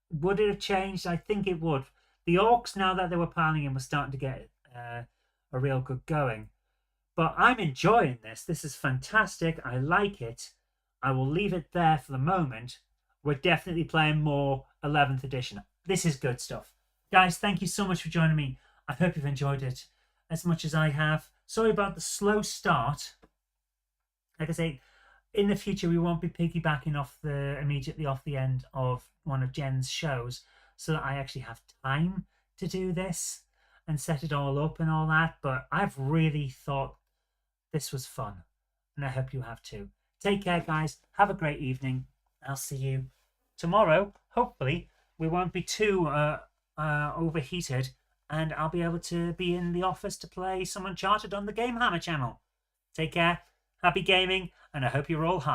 would it have changed? I think it would. The Orcs, now that they were piling in, were starting to get a real good going. But I'm enjoying this. This is fantastic. I like it. I will leave it there for the moment. We're definitely playing more 11th edition. This is good stuff. Guys, thank you so much for joining me. I hope you've enjoyed it as much as I have. Sorry about the slow start. Like I say, in the future we won't be piggybacking immediately off the end of one of Jen's shows, so that I actually have time to do this and set it all up and all that. But I've really thought this was fun, and I hope you have too. Take care, guys. Have a great evening. I'll see you tomorrow. Hopefully we won't be too overheated, and I'll be able to be in the office to play some Uncharted on the Game Hammer channel. Take care, happy gaming, and I hope you're all high.